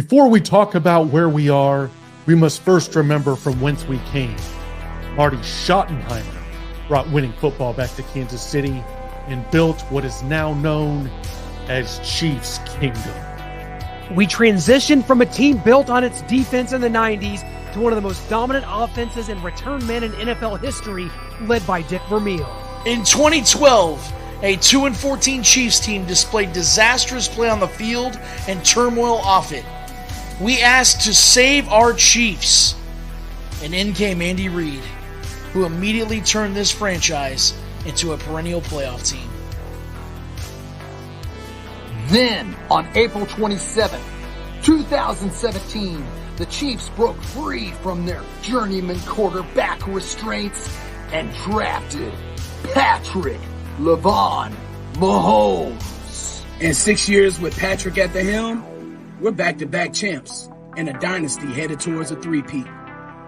Before we talk about where we are, we must first remember from whence we came. Marty Schottenheimer brought winning football back to Kansas City and built what is now known as Chiefs Kingdom. We transitioned from a team built on its defense in the 90s to one of the most dominant offenses and return men in NFL history, led by Dick Vermeil. In 2012, a 2-14 Chiefs team displayed disastrous play on the field and turmoil off it. We asked to save our Chiefs, and in came Andy Reid, who immediately turned this franchise into a perennial playoff team. Then, on April 27, 2017, the Chiefs broke free from their journeyman quarterback restraints and drafted Patrick LeVon Mahomes. In 6 years with Patrick at the helm, we're back-to-back champs and a dynasty headed towards a three-peat.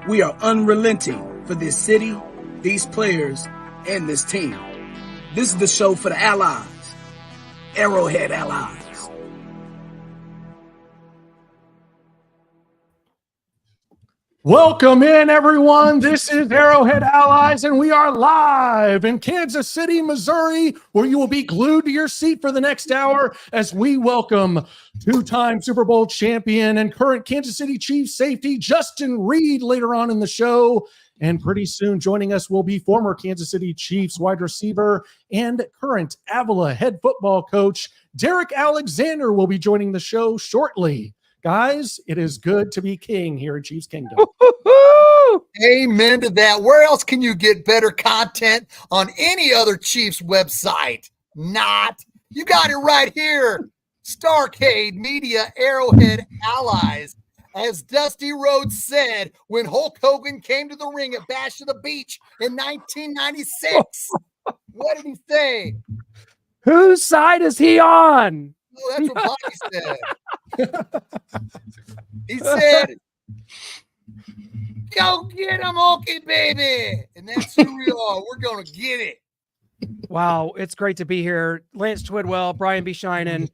We are unrelenting for this city, these players, and this team. This is the show for the allies. Arrowhead allies. Welcome in, everyone. This is Arrowhead Allies, and we are live in Kansas City, Missouri, where you will be glued to your seat for the next hour as we welcome two-time Super Bowl champion and current Kansas City Chiefs safety Justin Reid later on in the show. And pretty soon joining us will be former Kansas City Chiefs wide receiver and current Avila head football coach Derrick Alexander will be joining the show shortly. Guys, it is good to be king here in Chiefs Kingdom. Amen to that. Where else can you get better content on any other Chiefs website? Not. You got it right here. Starcade Media Arrowhead Allies. As Dusty Rhodes said when Hulk Hogan came to the ring at Bash of the Beach in 1996. What did he say? Whose side is he on? Oh, that's what Bobby said. He said, "Go get him, Hulky baby." And that's who we are. We're going to get it. Wow, it's great to be here. Lance Twidwell, Brian B. Shinen.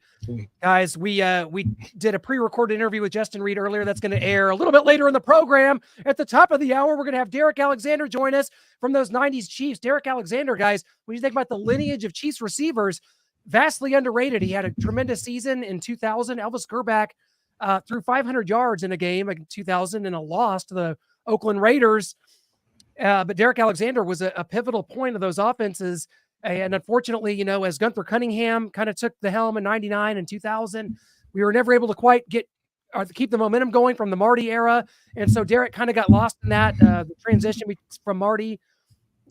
Guys, we did a pre-recorded interview with Justin Reid earlier. That's going to air a little bit later in the program. At the top of the hour, we're going to have Derrick Alexander join us from those 90s Chiefs. Derrick Alexander, guys, when you think about the lineage of Chiefs receivers, vastly underrated. He had a tremendous season in 2000. Elvis Gerback threw 500 yards in a game in 2000 in a loss to the Oakland Raiders. But Derrick Alexander was a pivotal point of those offenses. And unfortunately, you know, as Gunther Cunningham kind of took the helm in 99 and 2000, we were never able to quite get or keep the momentum going from the Marty era. And so Derrick kind of got lost in that, the transition from Marty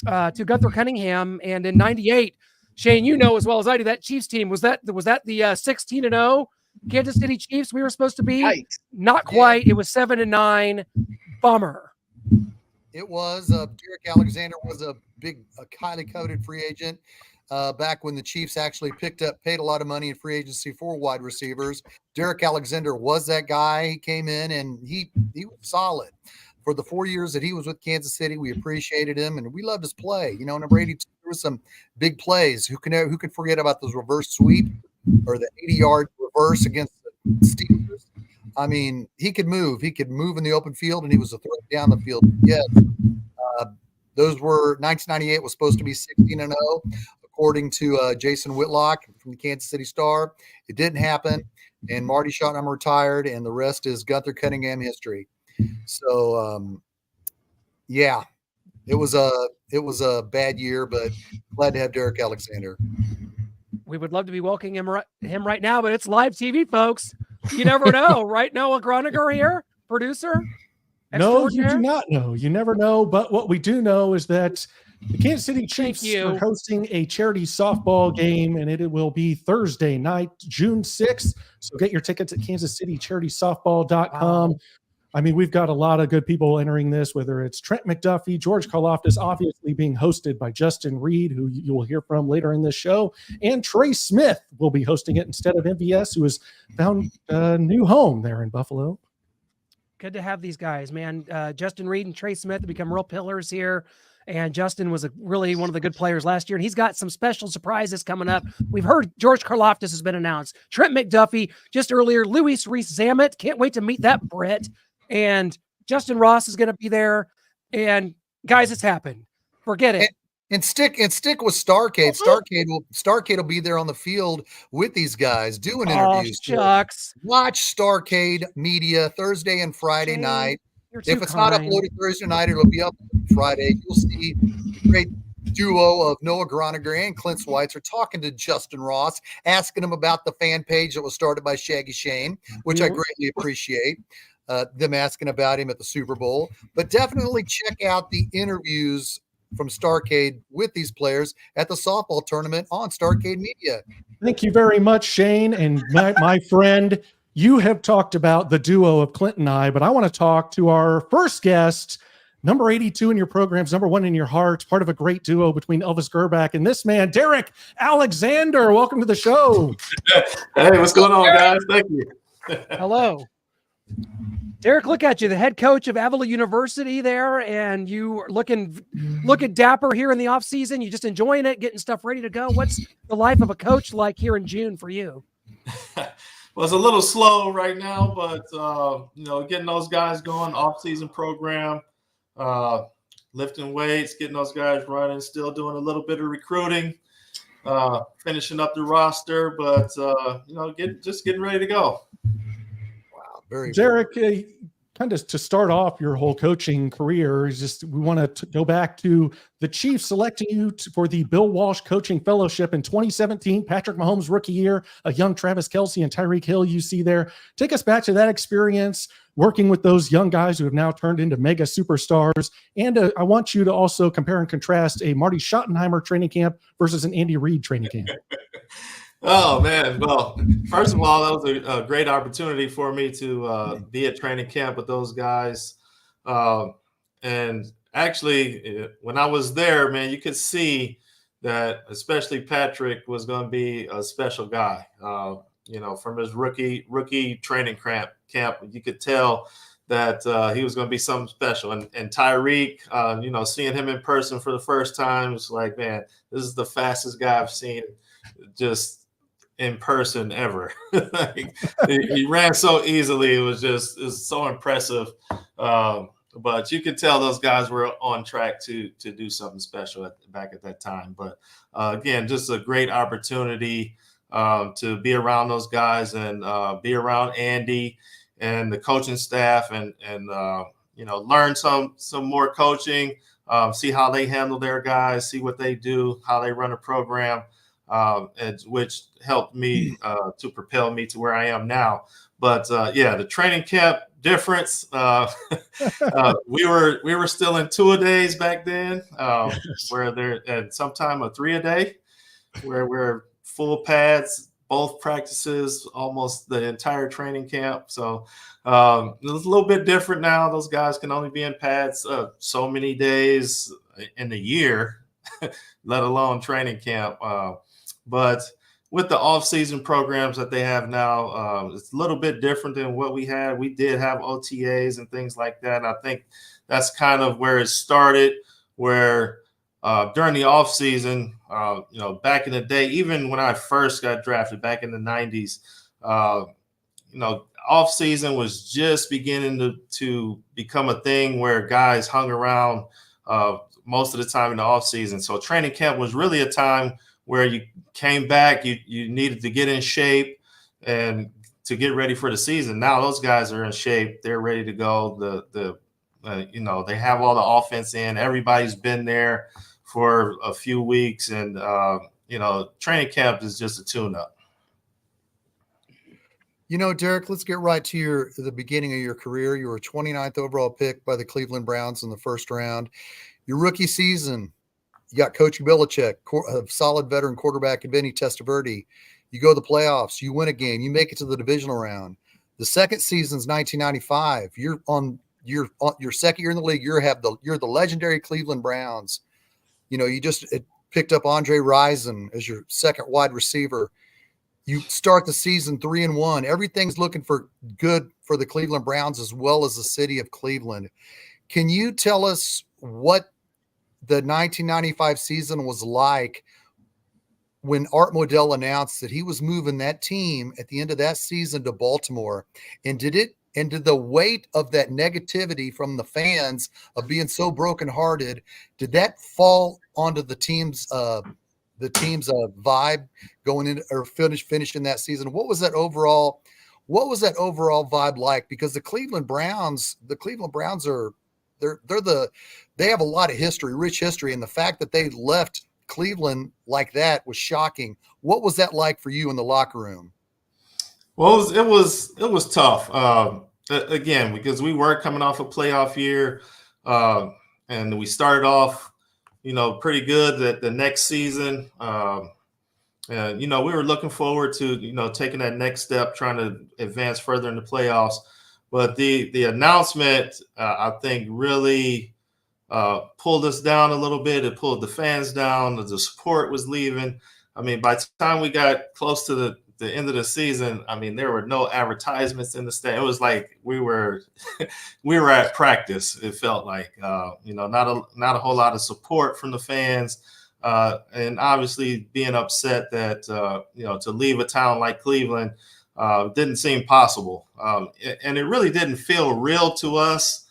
to Gunther Cunningham. And in 98, Shane, you know as well as I do, that Chiefs team, was that the 16-0 Kansas City Chiefs we were supposed to be? Right. Not quite. Yeah. It was 7-9. Bummer. It was. Derrick Alexander was a highly coveted free agent back when the Chiefs actually paid a lot of money in free agency for wide receivers. Derrick Alexander was that guy. He came in and he was solid. For the 4 years that he was with Kansas City, we appreciated him and we loved his play. You know, number 82, there was some big plays. Who can forget about those reverse sweep or the 80-yard reverse against the Steelers? I mean, he could move. He could move in the open field, and he was a threat down the field. Yes, those were 1998 was supposed to be 16-0, according to Jason Whitlock from the Kansas City Star. It didn't happen, and Marty Schottenheimer retired, and the rest is Gunther Cunningham history. So, yeah, it was a bad year, but glad to have Derrick Alexander. We would love to be welcoming him right now, but it's live TV, folks. You never know, right? Noah Groniger here, producer. No, you do not know. You never know. But what we do know is that the Kansas City Chiefs are hosting a charity softball game, and it will be Thursday night, June 6th. So get your tickets at kansascitycharitysoftball.com. Wow. I mean, we've got a lot of good people entering this, whether it's Trent McDuffie, George Karlaftis, obviously being hosted by Justin Reid, who you will hear from later in this show, and Trey Smith will be hosting it instead of MVS, who has found a new home there in Buffalo. Good to have these guys, man. Justin Reid and Trey Smith have become real pillars here And Justin was really one of the good players last year. And he's got some special surprises coming up. We've heard George Karlaftis has been announced. Trent McDuffie just earlier. Luis Reese-Zammit. Can't wait to meet that Brit. And Justin Ross is going to be there. And guys, it's happened. Forget it. And stick with Starcade. Starcade will be there on the field with these guys doing interviews. Shucks. Watch Starcade Media Thursday and Friday night. If it's not uploaded Thursday night, it'll be up Friday. You'll see the great duo of Noah Groniger and Clint Schweitzer talking to Justin Ross, asking him about the fan page that was started by Shaggy Shane, which I greatly appreciate. Them asking about him at the Super Bowl. But definitely check out the interviews from Starcade with these players at the softball tournament on Starcade Media. Thank you very much, Shane. And my friend, you have talked about the duo of Clint and I, but I want to talk to our first guest, number 82 in your programs, number 1 in your heart, part of a great duo between Elvis Gerbach and this man, Derrick Alexander. Welcome to the show. Hey, what's going on, guys? Thank you. Hello. Derrick, look at you, the head coach of Avila University there, and you are looking dapper here in the off season. You just enjoying it, getting stuff ready to go. What's the life of a coach like here in June for you? Well, it's a little slow right now, but getting those guys going, off season program, lifting weights, getting those guys running, still doing a little bit of recruiting, finishing up the roster, but getting ready to go. Derrick, kind of to start off your whole coaching career, we want to go back to the Chiefs selecting you for the Bill Walsh Coaching Fellowship in 2017, Patrick Mahomes' rookie year, a young Travis Kelce and Tyreek Hill you see there. Take us back to that experience, working with those young guys who have now turned into mega superstars. And I want you to also compare and contrast a Marty Schottenheimer training camp versus an Andy Reid training camp. Oh, man. Well, first of all, that was a great opportunity for me to be at training camp with those guys. And actually, when I was there, man, you could see that especially Patrick was going to be a special guy. From his rookie training camp, you could tell that he was going to be something special. And Tyreek, seeing him in person for the first time, was like, man, this is the fastest guy I've seen just in person ever. he ran so easily. It was so impressive. But you could tell those guys were on track to do something special back at that time. But again, just a great opportunity to be around those guys and be around Andy and the coaching staff and learn some more coaching, see how they handle their guys, see what they do, how they run a program. Which helped me to propel me to where I am now. But the training camp difference. We were still in 2-a-days back then, where they're at sometime a 3-a-day, where we're full pads, both practices, almost the entire training camp. So it's a little bit different now. Those guys can only be in pads so many days in the year, let alone training camp. But with the off-season programs that they have now, it's a little bit different than what we had. We did have OTAs and things like that. And I think that's kind of where it started, where during the off-season, back in the day, even when I first got drafted back in the 90s, off-season was just beginning to become a thing where guys hung around most of the time in the off-season. So training camp was really a time where you came back, you needed to get in shape and to get ready for the season. Now those guys are in shape. They're ready to go. They have all the offense in. Everybody's been there for a few weeks. And, training camp is just a tune-up. Derrick, let's get right to the beginning of your career. You were 29th overall pick by the Cleveland Browns in the first round. Your rookie season, you got Coach Belichick, a solid veteran quarterback, and Vinny Testaverde. You go to the playoffs. You win a game. You make it to the divisional round. The second season's 1995. You're on your second year in the league. You're the legendary Cleveland Browns. You just picked up Andre Rison as your second wide receiver. You start the season 3-1. Everything's looking for good for the Cleveland Browns as well as the city of Cleveland. Can you tell us what the 1995 season was like when Art Modell announced that he was moving that team at the end of that season to Baltimore? And did the weight of that negativity from the fans of being so brokenhearted, did that fall onto the team's vibe going in or finishing that season? What was that overall vibe like? Because the Cleveland Browns are they have a lot of rich history, and the fact that they left Cleveland like that was shocking. What was that like for you in the locker room? Well, it was tough. Again, because we were coming off a playoff year, and we started off, pretty good the next season. We were looking forward to, taking that next step, trying to advance further in the playoffs. But the announcement, I think, really pulled us down a little bit. It pulled the fans down. The support was leaving. I mean, by the time we got close to the end of the season, I mean, there were no advertisements in the state. It was like we were at practice. It felt like, not a whole lot of support from the fans. And obviously being upset that, to leave a town like Cleveland didn't seem possible. And it really didn't feel real to us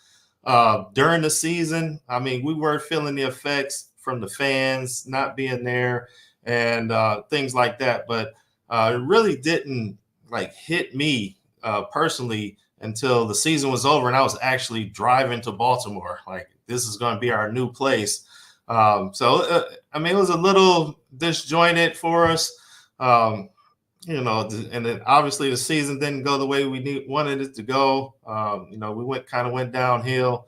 during the season. I mean, we were feeling the effects from the fans not being there and things like that. But it really didn't hit me personally until the season was over and I was actually driving to Baltimore. Like, this is going to be our new place. It was a little disjointed for us, and then obviously the season didn't go the way we wanted it to go. We went downhill,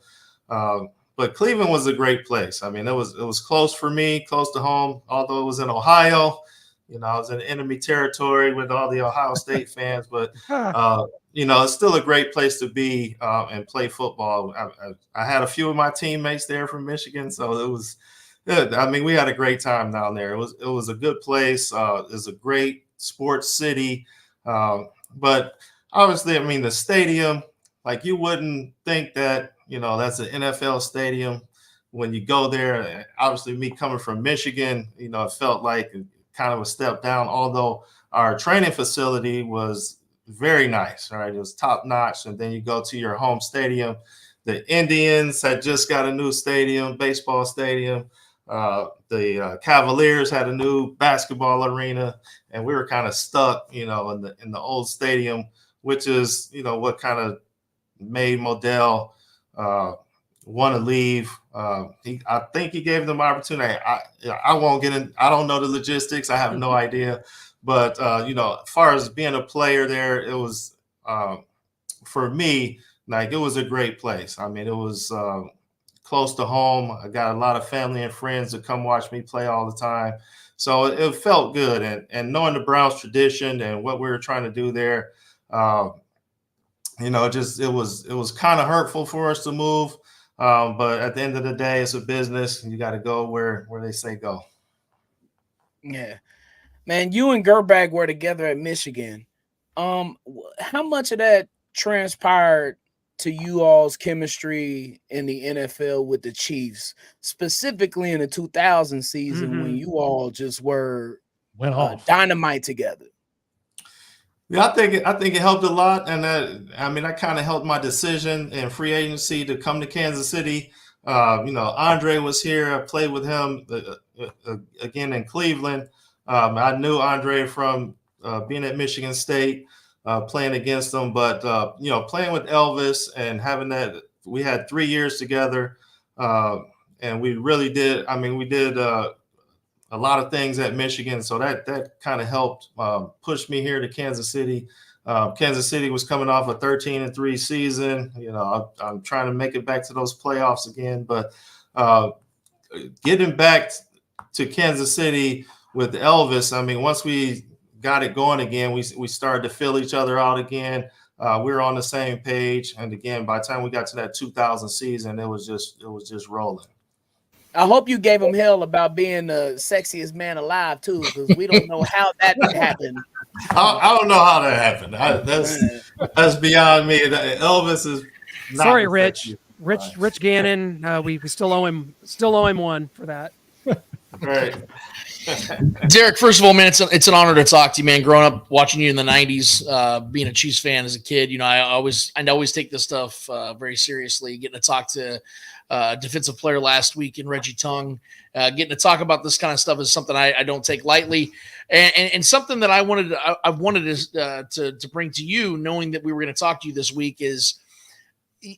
but Cleveland was a great place. I mean, it was close for me, close to home, although it was in Ohio. I was in enemy territory with all the Ohio State fans, but it's still a great place to be and play football. I had a few of my teammates there from Michigan, so it was good. I mean, we had a great time down there. It was a good place. It was a great sports city, but obviously, I mean, the stadium, you wouldn't think that that's an NFL stadium when you go there. Obviously, me coming from Michigan, it felt like kind of a step down. Although our training facility was very nice, right? It was top notch. And then you go to your home stadium. The Indians had just got a new stadium, baseball stadium. The Cavaliers had a new basketball arena, and we were kind of stuck, in the old stadium, which is, what kind of made Modell want to leave. I think he gave them opportunity. I won't get in. I don't know the logistics. I have no idea. But, as far as being a player there, it was, for me, it was a great place. I mean, it was close to home. I got a lot of family and friends that come watch me play all the time. So it felt good. And knowing the Browns tradition and what we were trying to do there, it was kind of hurtful for us to move. But at the end of the day, it's a business, and you got to go where they say go. Yeah, man, you and Gerbag were together at Michigan. How much of that transpired to you all's chemistry in the NFL with the Chiefs, specifically in the 2000 season when you all just went off dynamite together? Yeah, I think it helped a lot, and that kind of helped my decision in free agency to come to Kansas City. Andre was here. I played with him again in Cleveland. I knew Andre from being at Michigan State, playing against him, but playing with Elvis and having that, we had 3 years together, and we really did. I mean, we did a lot of things at Michigan. So that kind of helped push me here to Kansas City. Kansas City was coming off a 13-3 season. I'm trying to make it back to those playoffs again, but getting back to Kansas City with Elvis, I mean, once we got it going again, we started to fill each other out again. We were on the same page. And again, by the time we got to that 2000 season, it was just rolling. I hope you gave him hell about being the sexiest man alive too, because we don't know how that happened. I don't know how that happened. That's beyond me. Elvis is not sorry, Rich. Rich Gannon, we still owe him one for that. Right. Derrick, first of all, man, it's an honor to talk to you, man. Growing up watching you in the '90s, being a Chiefs fan as a kid, I always take this stuff very seriously. Getting to talk to defensive player last week in Reggie Tongue, getting to talk about this kind of stuff is something I don't take lightly, and something that I wanted to bring to you, knowing that we were going to talk to you this week, is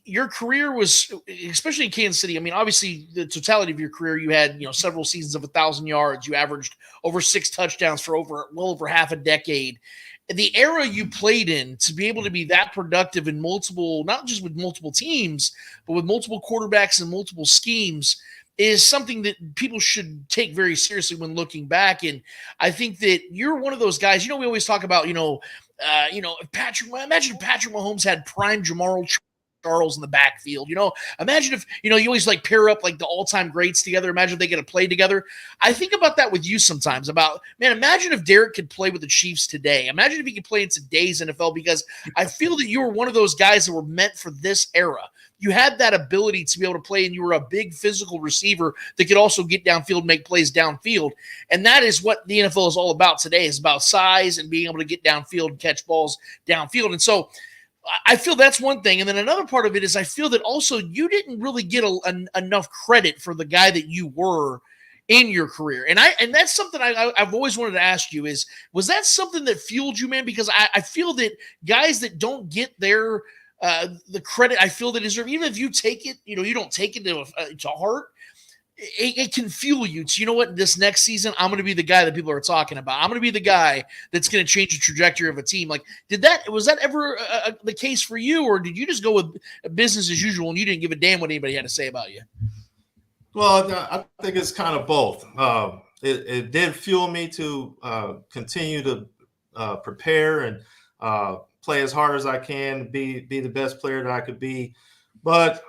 your career was, especially in Kansas City. I mean, obviously, the totality of your career, you had several seasons of 1,000 yards. You averaged over 6 touchdowns for well over half a decade. The era you played in, to be able to be that productive in multiple, not just with multiple teams, but with multiple quarterbacks and multiple schemes, is something that people should take very seriously when looking back. And I think that you're one of those guys. We always talk about, imagine if Patrick Mahomes had prime Jamar Charles in the backfield. Imagine if, you always pair up the all-time greats together. Imagine if they get to play together. I think about that with you sometimes about, man, imagine if Derrick could play with the Chiefs today. Imagine if he could play in today's NFL, because I feel that you were one of those guys that were meant for this era. You had that ability to be able to play, and you were a big physical receiver that could also get downfield, make plays downfield. And that is what the NFL is all about today. It's about size and being able to get downfield and catch balls downfield. And so I feel that's one thing. And then another part of it is I feel that also you didn't really get enough credit for the guy that you were in your career. And that's something I've always wanted to ask you is, was that something that fueled you, man? Because I feel that guys that don't get their the credit I feel they deserve, even if you take it, you don't take it to heart, it can fuel you to, what, this next season, I'm going to be the guy that people are talking about. I'm going to be the guy that's going to change the trajectory of a team. Was that ever the case for you, or did you just go with business as usual and you didn't give a damn what anybody had to say about you? Well, I think it's kind of both. It did fuel me to continue to prepare and play as hard as I can, be the best player that I could be. But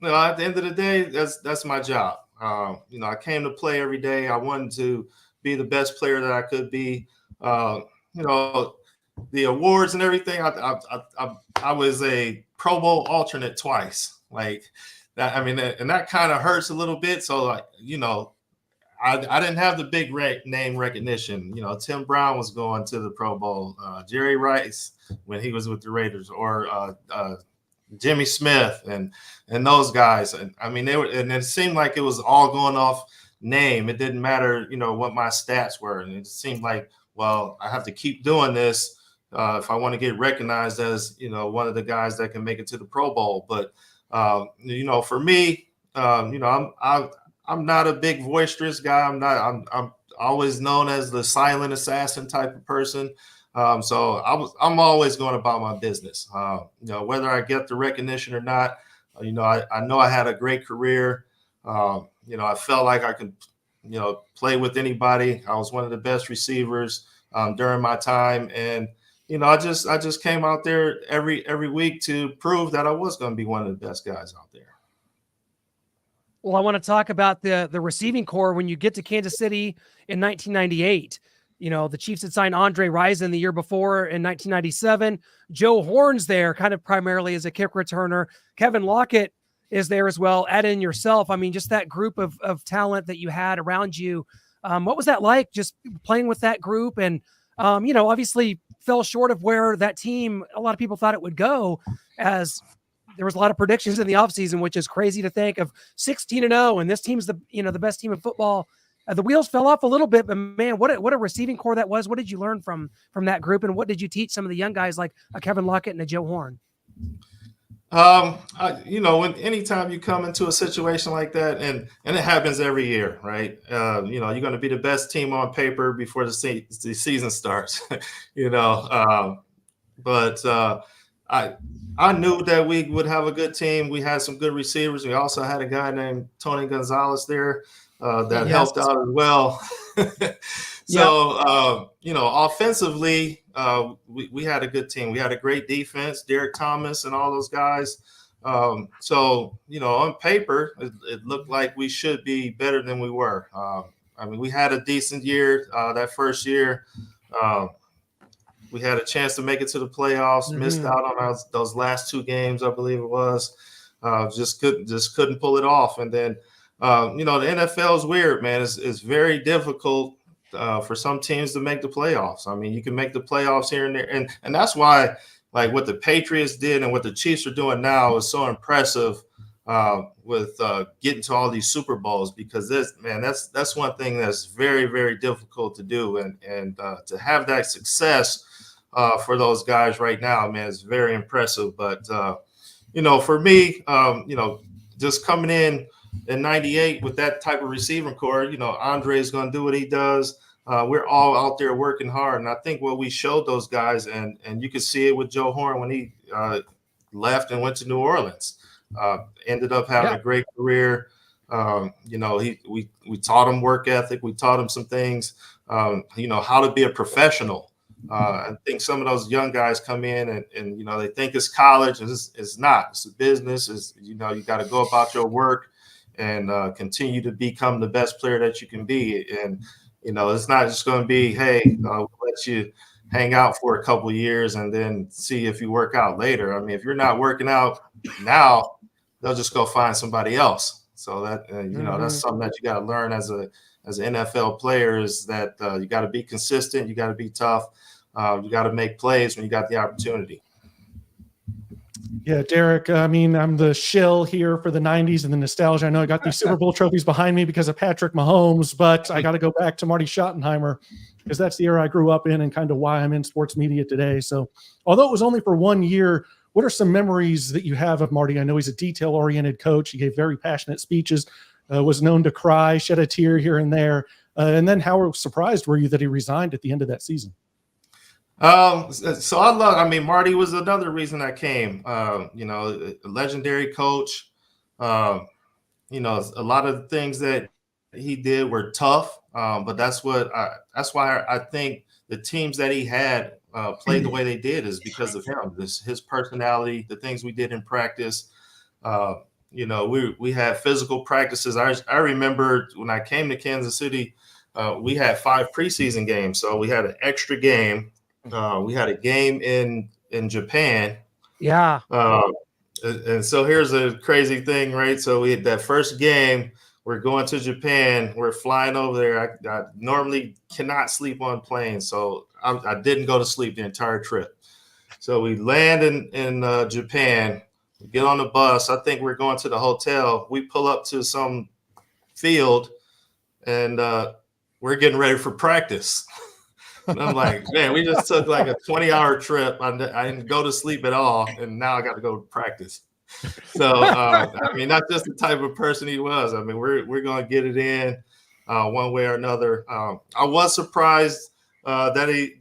at the end of the day, that's my job. I came to play every day. I wanted to be the best player that I could be. The awards and everything. I was a Pro Bowl alternate twice. Like that. I mean, and that kind of hurts a little bit. So I didn't have the big name recognition. Tim Brown was going to the Pro Bowl. Jerry Rice when he was with the Raiders, or Jimmy Smith and those guys. And I mean, and it seemed like it was all going off name. It didn't matter, what my stats were. And it seemed like, well, I have to keep doing this if I want to get recognized as, one of the guys that can make it to the Pro Bowl. But, for me, I'm not a big boisterous guy. I'm always known as the silent assassin type of person. So I'm always going about my business. Whether I get the recognition or not, I know I had a great career. I felt like I could, play with anybody. I was one of the best receivers during my time, and I just came out there every week to prove that I was going to be one of the best guys out there. Well, I want to talk about the receiving core when you get to Kansas City in 1998. The Chiefs had signed Andre Rison the year before in 1997. Joe Horn's there kind of primarily as a kick returner. Kevin Lockett is there as well. Add in yourself. I mean, just that group of talent that you had around you. What was that like, just playing with that group? And, obviously fell short of where that team, a lot of people thought it would go, as there was a lot of predictions in the offseason, which is crazy to think of 16-0. And this team's the best team in football. The wheels fell off a little bit, but man, what a receiving core that was. What did you learn from that group, and what did you teach some of the young guys like a Kevin Lockett and a Joe Horn? When anytime you come into a situation like that, and it happens every year, right? You're going to be the best team on paper before the season starts, but I knew that we would have a good team. We had some good receivers. We also had a guy named Tony Gonzalez there. That helped out as well. So, offensively, we had a good team. We had a great defense, Derek Thomas and all those guys. On paper, it looked like we should be better than we were. We had a decent year that first year. We had a chance to make it to the playoffs, missed out on those last 2 games, I believe it was. just couldn't pull it off. And then, the NFL is weird, man. It's very difficult for some teams to make the playoffs. I mean, you can make the playoffs here and there, and that's why, like, what the Patriots did and what the Chiefs are doing now is so impressive with getting to all these Super Bowls, because that's one thing that's very, very difficult to do, and to have that success for those guys right now, man, is very impressive. But for me, just coming in '98 with that type of receiving core, Andre is going to do what he does. We're all out there working hard, and I think what we showed those guys, and you could see it with Joe Horn when he left and went to New Orleans. Ended up having a great career. We taught him work ethic. We taught him some things, how to be a professional. I think some of those young guys come in and they think it's college. It's not. It's a business. You got to go about your work and continue to become the best player that you can be. And, it's not just going to be, hey, we'll let you hang out for a couple of years and then see if you work out later. I mean, if you're not working out now, they'll just go find somebody else. So that, that's something that you got to learn as an NFL player, is that you got to be consistent. You got to be tough. You got to make plays when you got the opportunity. Yeah, Derrick, I mean, I'm the shill here for the 90s and the nostalgia. I know I got these Super Bowl trophies behind me because of Patrick Mahomes, but I got to go back to Marty Schottenheimer because that's the era I grew up in and kind of why I'm in sports media today. So although it was only for 1 year, what are some memories that you have of Marty? I know he's a detail-oriented coach. He gave very passionate speeches, was known to cry, shed a tear here and there. And then how surprised were you that he resigned at the end of that season? Marty was another reason I came. A legendary coach. A lot of the things that he did were tough, but that's why I think the teams that he had played the way they did is because of him. His personality, the things we did in practice. We had physical practices. I remember when I came to Kansas City, we had 5 preseason games, so we had an extra game. We had a game in Japan. Yeah. And so here's a crazy thing, right? So we had that first game. We're going to Japan. We're flying over there. I normally cannot sleep on planes, so I didn't go to sleep the entire trip. So we land in Japan. We get on the bus. I think we're going to the hotel. We pull up to some field, and we're getting ready for practice. And I'm like, man, we just took like a 20-hour trip. I didn't go to sleep at all, and now I got to go to practice. So, that's just the type of person he was. I mean, we're going to get it in one way or another. I was surprised that he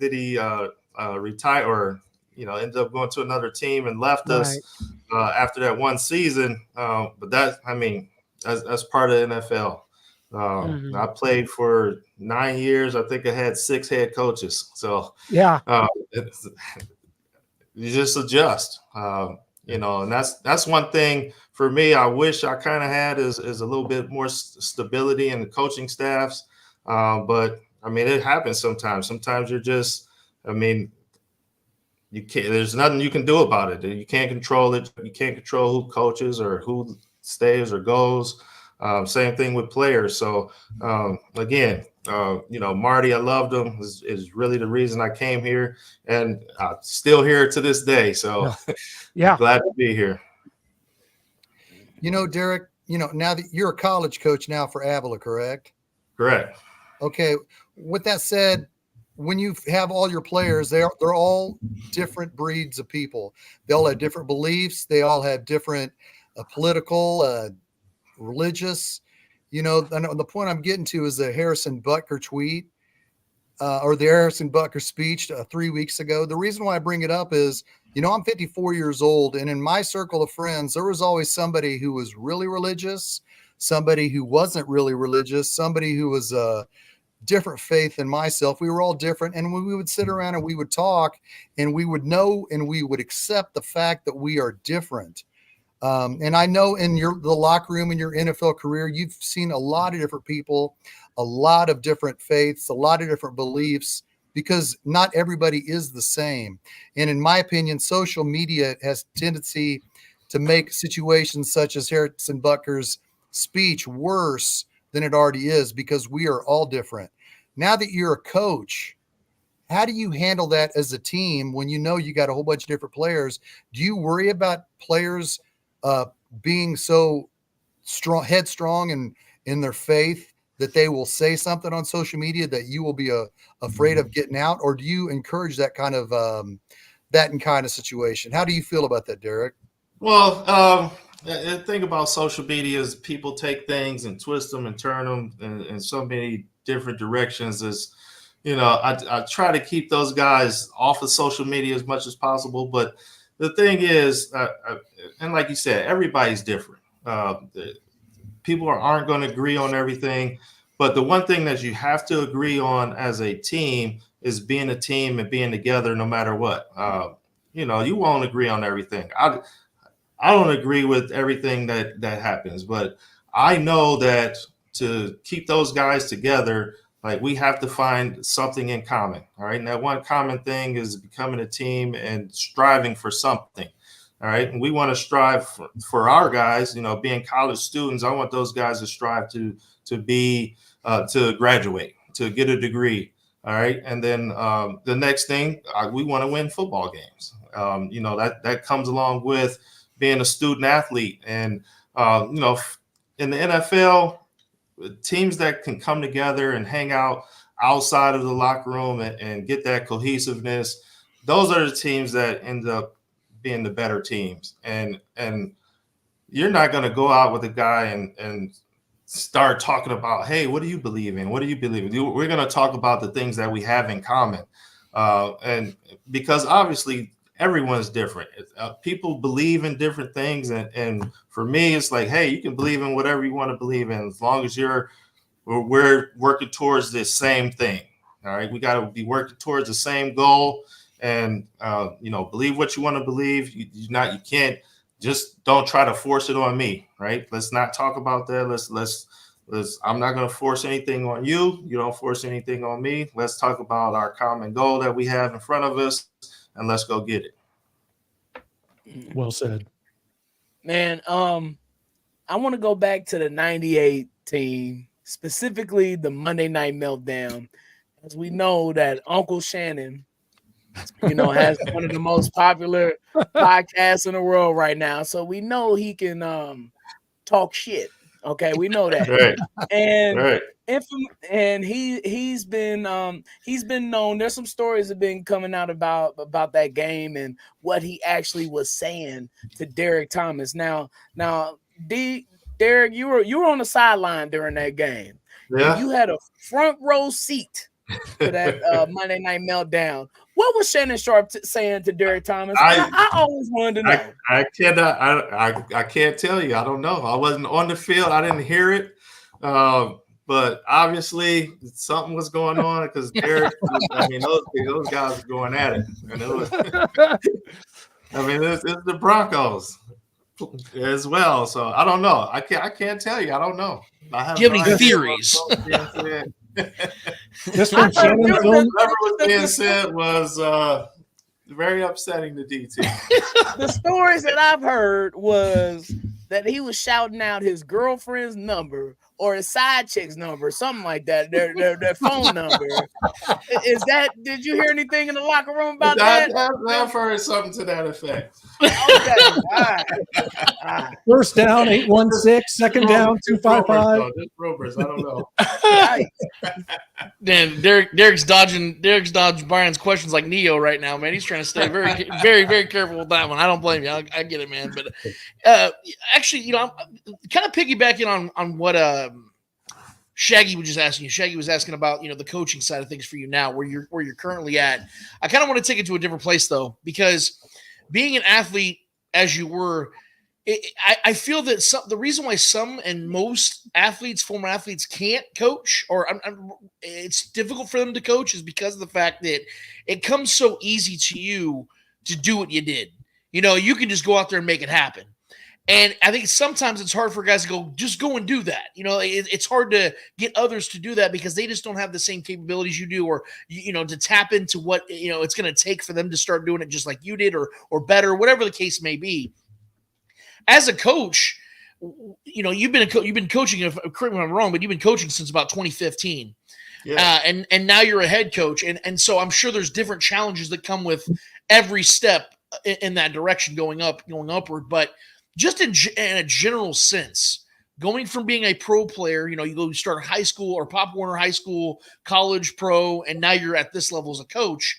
retired or, ended up going to another team and left us after that one season. But that's part of the NFL. I played for 9 years. I think I had 6 head coaches. So you just adjust, and that's one thing for me. I wish I kind of had is a little bit more stability in the coaching staffs. But it happens sometimes. Sometimes you're just, you can't, there's nothing you can do about it. You can't control it. You can't control who coaches or who stays or goes. Same thing with players. So Marty, I loved him, is really the reason I came here, and I'm still here to this day. So glad to be here. Derrick, now that you're a college coach now for Avila, correct? Correct. Okay. With that said, when you have all your players, they're all different breeds of people. They all have different beliefs. They all have different political, religious, the point I'm getting to is the Harrison Butker tweet or the Harrison Butker speech 3 weeks ago. The reason why I bring it up is, I'm 54 years old, and in my circle of friends, there was always somebody who was really religious, somebody who wasn't really religious, somebody who was a different faith than myself. We were all different. And when we would sit around and we would talk, and we would know and we would accept the fact that we are different. And I know in the locker room in your NFL career, you've seen a lot of different people, a lot of different faiths, a lot of different beliefs, because not everybody is the same. And in my opinion, social media has tendency to make situations such as Harrison Butker's speech worse than it already is, because we are all different. Now that you're a coach, how do you handle that as a team when you know you got a whole bunch of different players? Do you worry about players being so headstrong and in their faith that they will say something on social media that you will be afraid of getting out? Or do you encourage that kind of situation? How do you feel about that, Derrick? Well, the thing about social media is people take things and twist them and turn them in so many different directions. I try to keep those guys off of social media as much as possible. But the thing is, and like you said, everybody's different. People aren't going to agree on everything. But the one thing that you have to agree on as a team is being a team and being together no matter what. You won't agree on everything. I don't agree with everything that happens, but I know that to keep those guys together, like, we have to find something in common. All right. And that one common thing is becoming a team and striving for something. All right. And we want to strive for our guys, being college students. I want those guys to strive to graduate, to get a degree. All right. And then the next thing, we want to win football games. That comes along with being a student athlete. And, in the NFL, teams that can come together and hang out outside of the locker room and get that cohesiveness, those are the teams that end up being the better teams. And you're not going to go out with a guy and start talking about, hey, what do you believe in? What do you believe in? We're going to talk about the things that we have in common. And because obviously everyone's different. People believe in different things. And for me, it's like, hey, you can believe in whatever you want to believe in, as long as we're working towards this same thing. All right. We got to be working towards the same goal, and, believe what you want to believe. You can't just, don't try to force it on me. Right. Let's not talk about that. Let's I'm not going to force anything on you. You don't force anything on me. Let's talk about our common goal that we have in front of us, and let's go get it. Well said. Man, I want to go back to the 98 team, specifically the Monday Night Meltdown, as we know that Uncle Shannon, has one of the most popular podcasts in the world right now. So we know he can talk shit. Okay, we know that. Right. And right. And he's been known. There's some stories that have been coming out about that game and what he actually was saying to Derrick Thomas. Now, Derrick, you were on the sideline during that game. Yeah. You had a front row seat to that Monday Night Meltdown. What was Shannon Sharp saying to Derrick Thomas? I always wanted to know. I can't tell you. I don't know. I wasn't on the field. I didn't hear it. But obviously something was going on, because Derrick, those guys were going at it. And it was, it's the Broncos as well. So I don't know. I can't tell you. I don't know. Do you have any theories? This one, whatever was being said was very upsetting to DT. The stories that I've heard was that he was shouting out his girlfriend's number or his side chick's number, something like that, their phone number. Did you hear anything in the locker room about that? I've heard something to that effect. Okay. All right. First down, 816. Second down, 255. Ropers, I don't know. Man, Derek's dodging Brian's questions like Neo right now, man. He's trying to stay very, very, very careful with that one. I don't blame you. I get it, man. But actually, I'm kind of piggybacking on what Shaggy was just asking you. Shaggy was asking about the coaching side of things for you now, where you're currently at. I kind of want to take it to a different place though, because being an athlete as you were, I feel that the reason why some and most former athletes can't coach, or it's difficult for them to coach, is because of the fact that it comes so easy to you to do what you did. You can just go out there and make it happen. And I think sometimes it's hard for guys to just go and do that. It's hard to get others to do that because they just don't have the same capabilities you do, or, to tap into what, it's going to take for them to start doing it just like you did, or better, whatever the case may be. as a coach, you know, you've been coaching. If correct me if I'm wrong, but you've been coaching since about 2015. Yeah. And now you're a head coach, and so I'm sure there's different challenges that come with every step in that direction, going upward. But just in a general sense, going from being a pro player, you know, you start high school or Pop Warner High School, college, pro, and now you're at this level as a coach.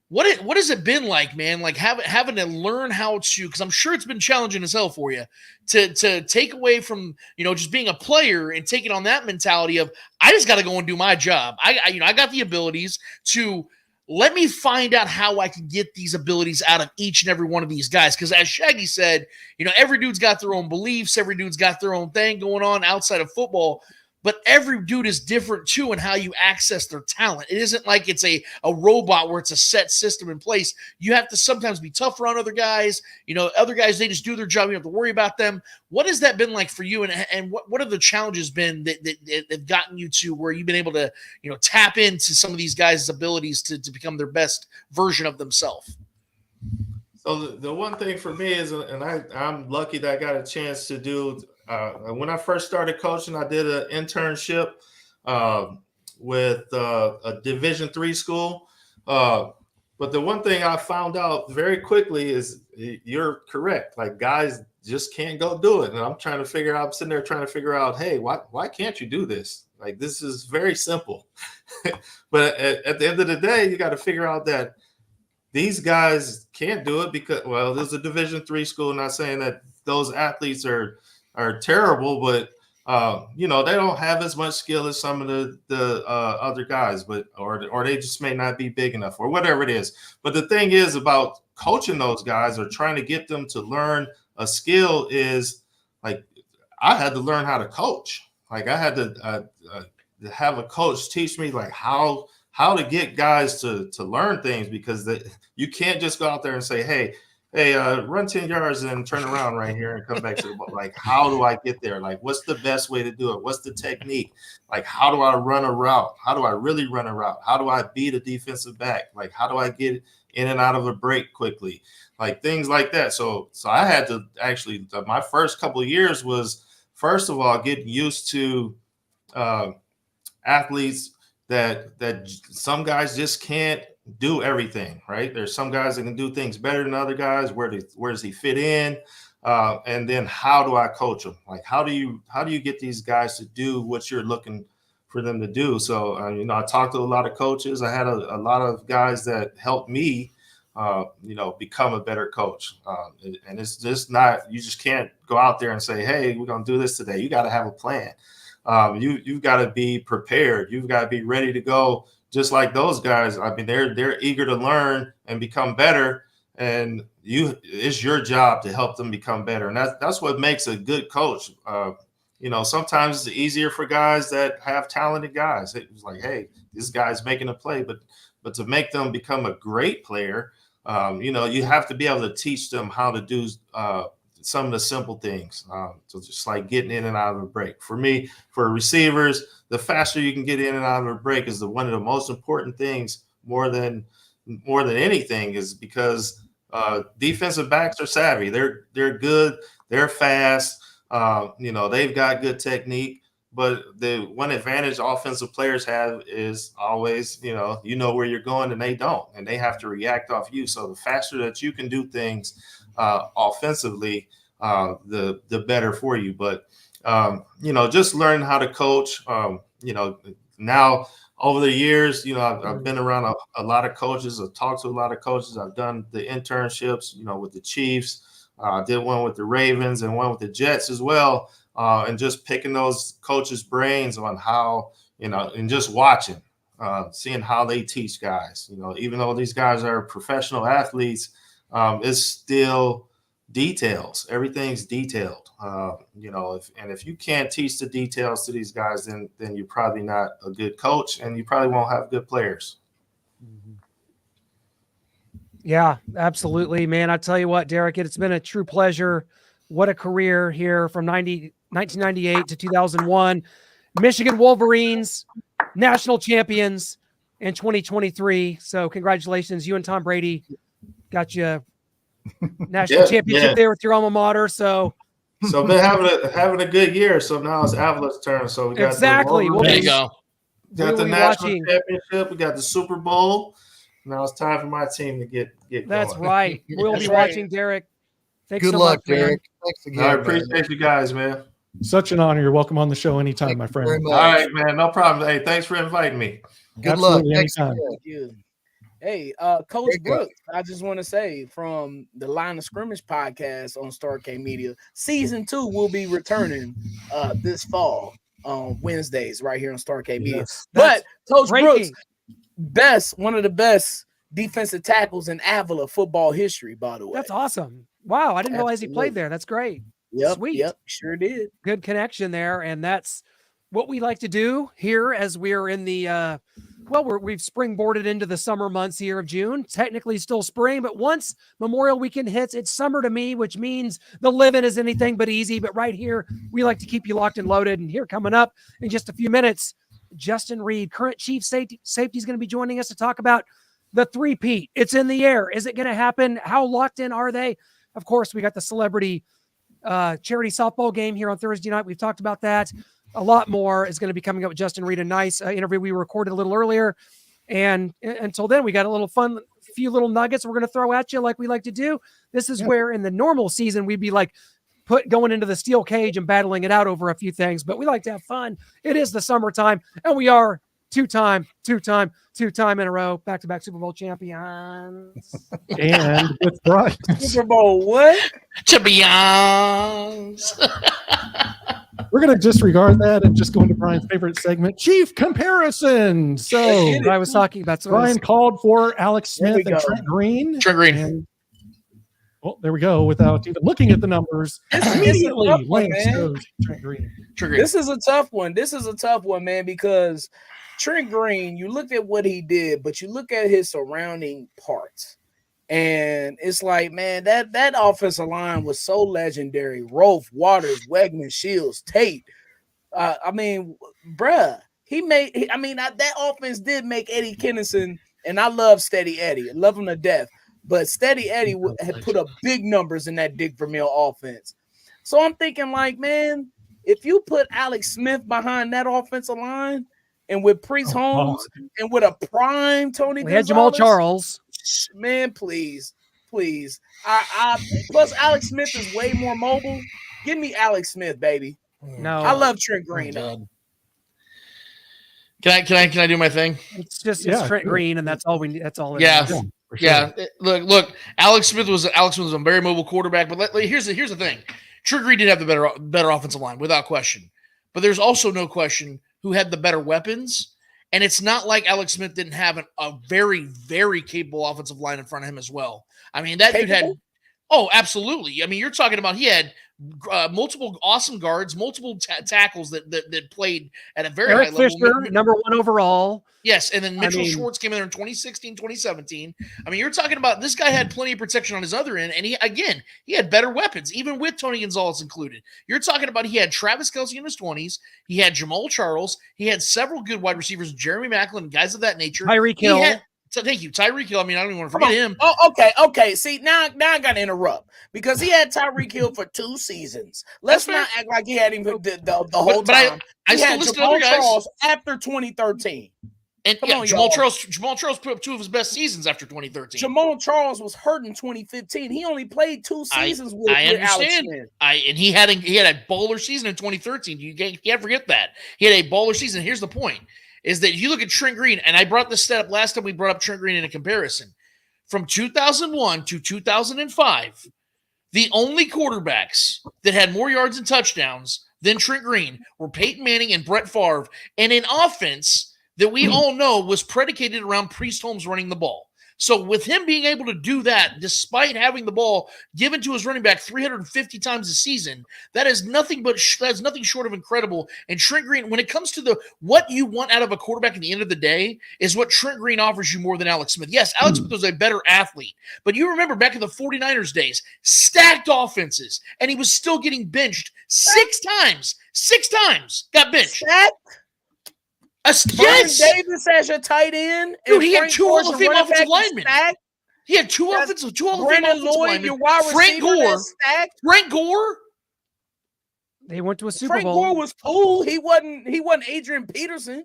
What has it been like, man? Like having to learn how to, because I'm sure it's been challenging as hell for you to take away from, you know, just being a player and taking on that mentality of, I just got to go and do my job. I got the abilities to, let me find out how I can get these abilities out of each and every one of these guys. Because as Shaggy said, you know, every dude's got their own beliefs. Every dude's got their own thing going on outside of football. But every dude is different, too, in how you access their talent. It isn't like it's a robot where it's a set system in place. You have to sometimes be tougher on other guys. You know, other guys, they just do their job. You don't have to worry about them. What has that been like for you? And what have the challenges been that have gotten you to where you've been able to, you know, tap into some of these guys' abilities to become their best version of themselves? So the one thing for me is, and I'm lucky that I got a chance to do, when I first started coaching, I did an internship with a Division III school. But the one thing I found out very quickly is you're correct. Like, guys just can't go do it. And I'm sitting there trying to figure out, hey, why can't you do this? Like, this is very simple. But at the end of the day, you got to figure out that these guys can't do it because, well, there's a Division III school. Not saying that those athletes are terrible, but you know, they don't have as much skill as some of the other guys, but or they just may not be big enough or whatever it is. But the thing is about coaching those guys or trying to get them to learn a skill is, like, I had to learn how to coach. Like, I had to have a coach teach me, like, how to get guys to learn things, because you can't just go out there and say, hey, run 10 yards and turn around right here and come back to the ball. Like, how do I get there? Like, what's the best way to do it? What's the technique? Like, how do I run a route? How do I really run a route? How do I beat a defensive back? Like, how do I get in and out of a break quickly? Like, things like that. So I had to actually, my first couple of years was, first of all, getting used to athletes that some guys just can't do everything, right? There's some guys that can do things better than other guys. Where does he fit in? And then how do I coach them? Like, how do you get these guys to do what you're looking for them to do? So, you know, I talked to a lot of coaches. I had a lot of guys that helped me, you know, become a better coach. And it's just not, you just can't go out there and say, hey, we're going to do this today. You got to have a plan. You've got to be prepared. You've got to be ready to go. Just like those guys, I mean, they're eager to learn and become better, and it's your job to help them become better. And that's what makes a good coach. You know, sometimes it's easier for guys that have talented guys. It's like, hey, this guy's making a play, but to make them become a great player, you know, you have to be able to teach them how to do some of the simple things. So just like getting in and out of a break. For me, for receivers, the faster you can get in and out of a break is one of the most important things, more than anything, is because defensive backs are savvy. They're good. They're fast. You know, they've got good technique. But the one advantage offensive players have is always, you know where you're going and they don't, and they have to react off you. So the faster that you can do things offensively, the better for you. But you know, just learning how to coach. You know, now over the years, you know, I've been around a lot of coaches. I've talked to a lot of coaches. I've done the internships, you know, with the Chiefs. I did one with the Ravens and one with the Jets as well. And just picking those coaches' brains on how, you know, and just watching, seeing how they teach guys. You know, even though these guys are professional athletes, it's still details. Everything's detailed. You know, if you can't teach the details to these guys, then you're probably not a good coach, and you probably won't have good players. Yeah, absolutely, man. I tell you what, Derrick, it's been a true pleasure. What a career here from 1998 to 2001. Michigan Wolverines, national champions in 2023. So congratulations. You and Tom Brady got you national championship there with your alma mater. So I've been having a good year. So now it's Avala's turn. So we got exactly. There you go. Got the national championship. We got the Super Bowl. Now it's time for my team to get That's going. right. We'll be watching, Derek. Thanks Good so luck, much, Derek. Thanks again. I appreciate you guys, man. Such an honor. You're welcome on the show anytime, my friend. Very much. All right, man. No problem. Hey, thanks for inviting me. Good Absolutely, luck. Thanks anytime. again. Hey, Coach Great guy. Brooks, I just want to say from the Line of Scrimmage podcast on Star K Media, season 2 will be returning this fall on Wednesdays right here on Star K Media. Yes. But Coach Brooks, breaking. one of the best defensive tackles in Avila football history, by the way. That's awesome. Wow, I didn't realize he played Absolutely. there. That's great. Yep, Sweet. Yep, sure did. Good connection there, and that's what we like to do here as we're in the we've springboarded into the summer months here of June. Technically still spring, but once Memorial Weekend hits, it's summer to me, which means the living is anything but easy. But right here, we like to keep you locked and loaded. And here coming up in just a few minutes, Justin Reid, current chief safety, is going to be joining us to talk about the three-peat. It's in the air. Is it going to happen? How locked in are they? Of course, we got the celebrity charity softball game here on Thursday night. We've talked about that. A lot more is going to be coming up with Justin Reid. A nice interview we recorded a little earlier. And until then, we got a little fun, few little nuggets we're going to throw at you like we like to do. This is where in the normal season, we'd be like going into the steel cage and battling it out over a few things. But we like to have fun. It is the summertime, and we are two-time in a row, back-to-back Super Bowl champions. And with Brian. Super Bowl what? Champions. We're going to disregard that and just go into Brian's favorite segment, Chief Comparison. So I was talking about. Brian called for Alex Smith and Trent Green. Trent Green. And, well, there we go. Without even looking at the numbers, immediately Lance goes Trent Green. This is a tough one. Man, because Trent Green, you look at what he did, but you look at his surrounding parts. And it's like, man, that offensive line was so legendary. Rolf, Waters, Wegman, Shields, Tate. That offense did make Eddie Kennison, and I love Steady Eddie. I love him to death. But Steady Eddie had put up big numbers in that Dick Vermeil offense. So I'm thinking, like, man, if you put Alex Smith behind that offensive line and with Priest Holmes and with a prime Tony We had Jamal Charles. Man, please. Plus Alex Smith is way more mobile. Give me Alex Smith, baby. No, I love Trent Green. Can I do my thing? It's just Trent Green, and that's all we need. That's all. Yeah. Is. Yeah. Look. Alex Smith was a very mobile quarterback, but here's the thing. Trent Green did have the better offensive line without question, but there's also no question who had the better weapons. And it's not like Alex Smith didn't have a very, very capable offensive line in front of him as well. I mean, that dude had – oh, absolutely. I mean, you're talking about he had multiple awesome guards, multiple tackles that played at a very high level. Fisher, number 1 overall. Yes, and then Mitchell Schwartz came in there in 2016, 2017. I mean, you're talking about this guy had plenty of protection on his other end, and he had better weapons, even with Tony Gonzalez included. You're talking about he had Travis Kelce in his 20s. He had Jamal Charles. He had several good wide receivers, Jeremy Maclin, guys of that nature. Tyreek Hill. Thank you, Tyreek Hill. I mean, I don't even want to forget him. Oh, okay. See, now I got to interrupt because he had Tyreek Hill for 2 seasons. Let's not act like he had him the whole time. I still listed other guys Charles after 2013. And Jamal Charles put up 2 of his best seasons after 2013. Jamal Charles was hurt in 2015. He only played 2 seasons with Alex Smith. And he had a baller season in 2013. You can't forget that. He had a baller season. Here's the point. Is that you look at Trent Green, and I brought this stat up last time we brought up Trent Green in a comparison. From 2001 to 2005, the only quarterbacks that had more yards and touchdowns than Trent Green were Peyton Manning and Brett Favre, and an offense that we all know was predicated around Priest Holmes running the ball. So with him being able to do that, despite having the ball given to his running back 350 times a season, that is nothing short of incredible. And Trent Green, when it comes to what you want out of a quarterback at the end of the day, is what Trent Green offers you more than Alex Smith. Yes, Alex Smith was a better athlete, but you remember back in the 49ers days, stacked offenses, and he was still getting benched 6 times. 6 times got benched. Yes. Davis as your tight end. Dude, he had 2 Hall of Fame offensive linemen. He had two That's offensive Brandon Lloyd, linemen. your wide Frank receiver, Gore. that's stacked. Frank Gore. They went to a Super Frank Bowl. Gore was cool. He wasn't Adrian Peterson.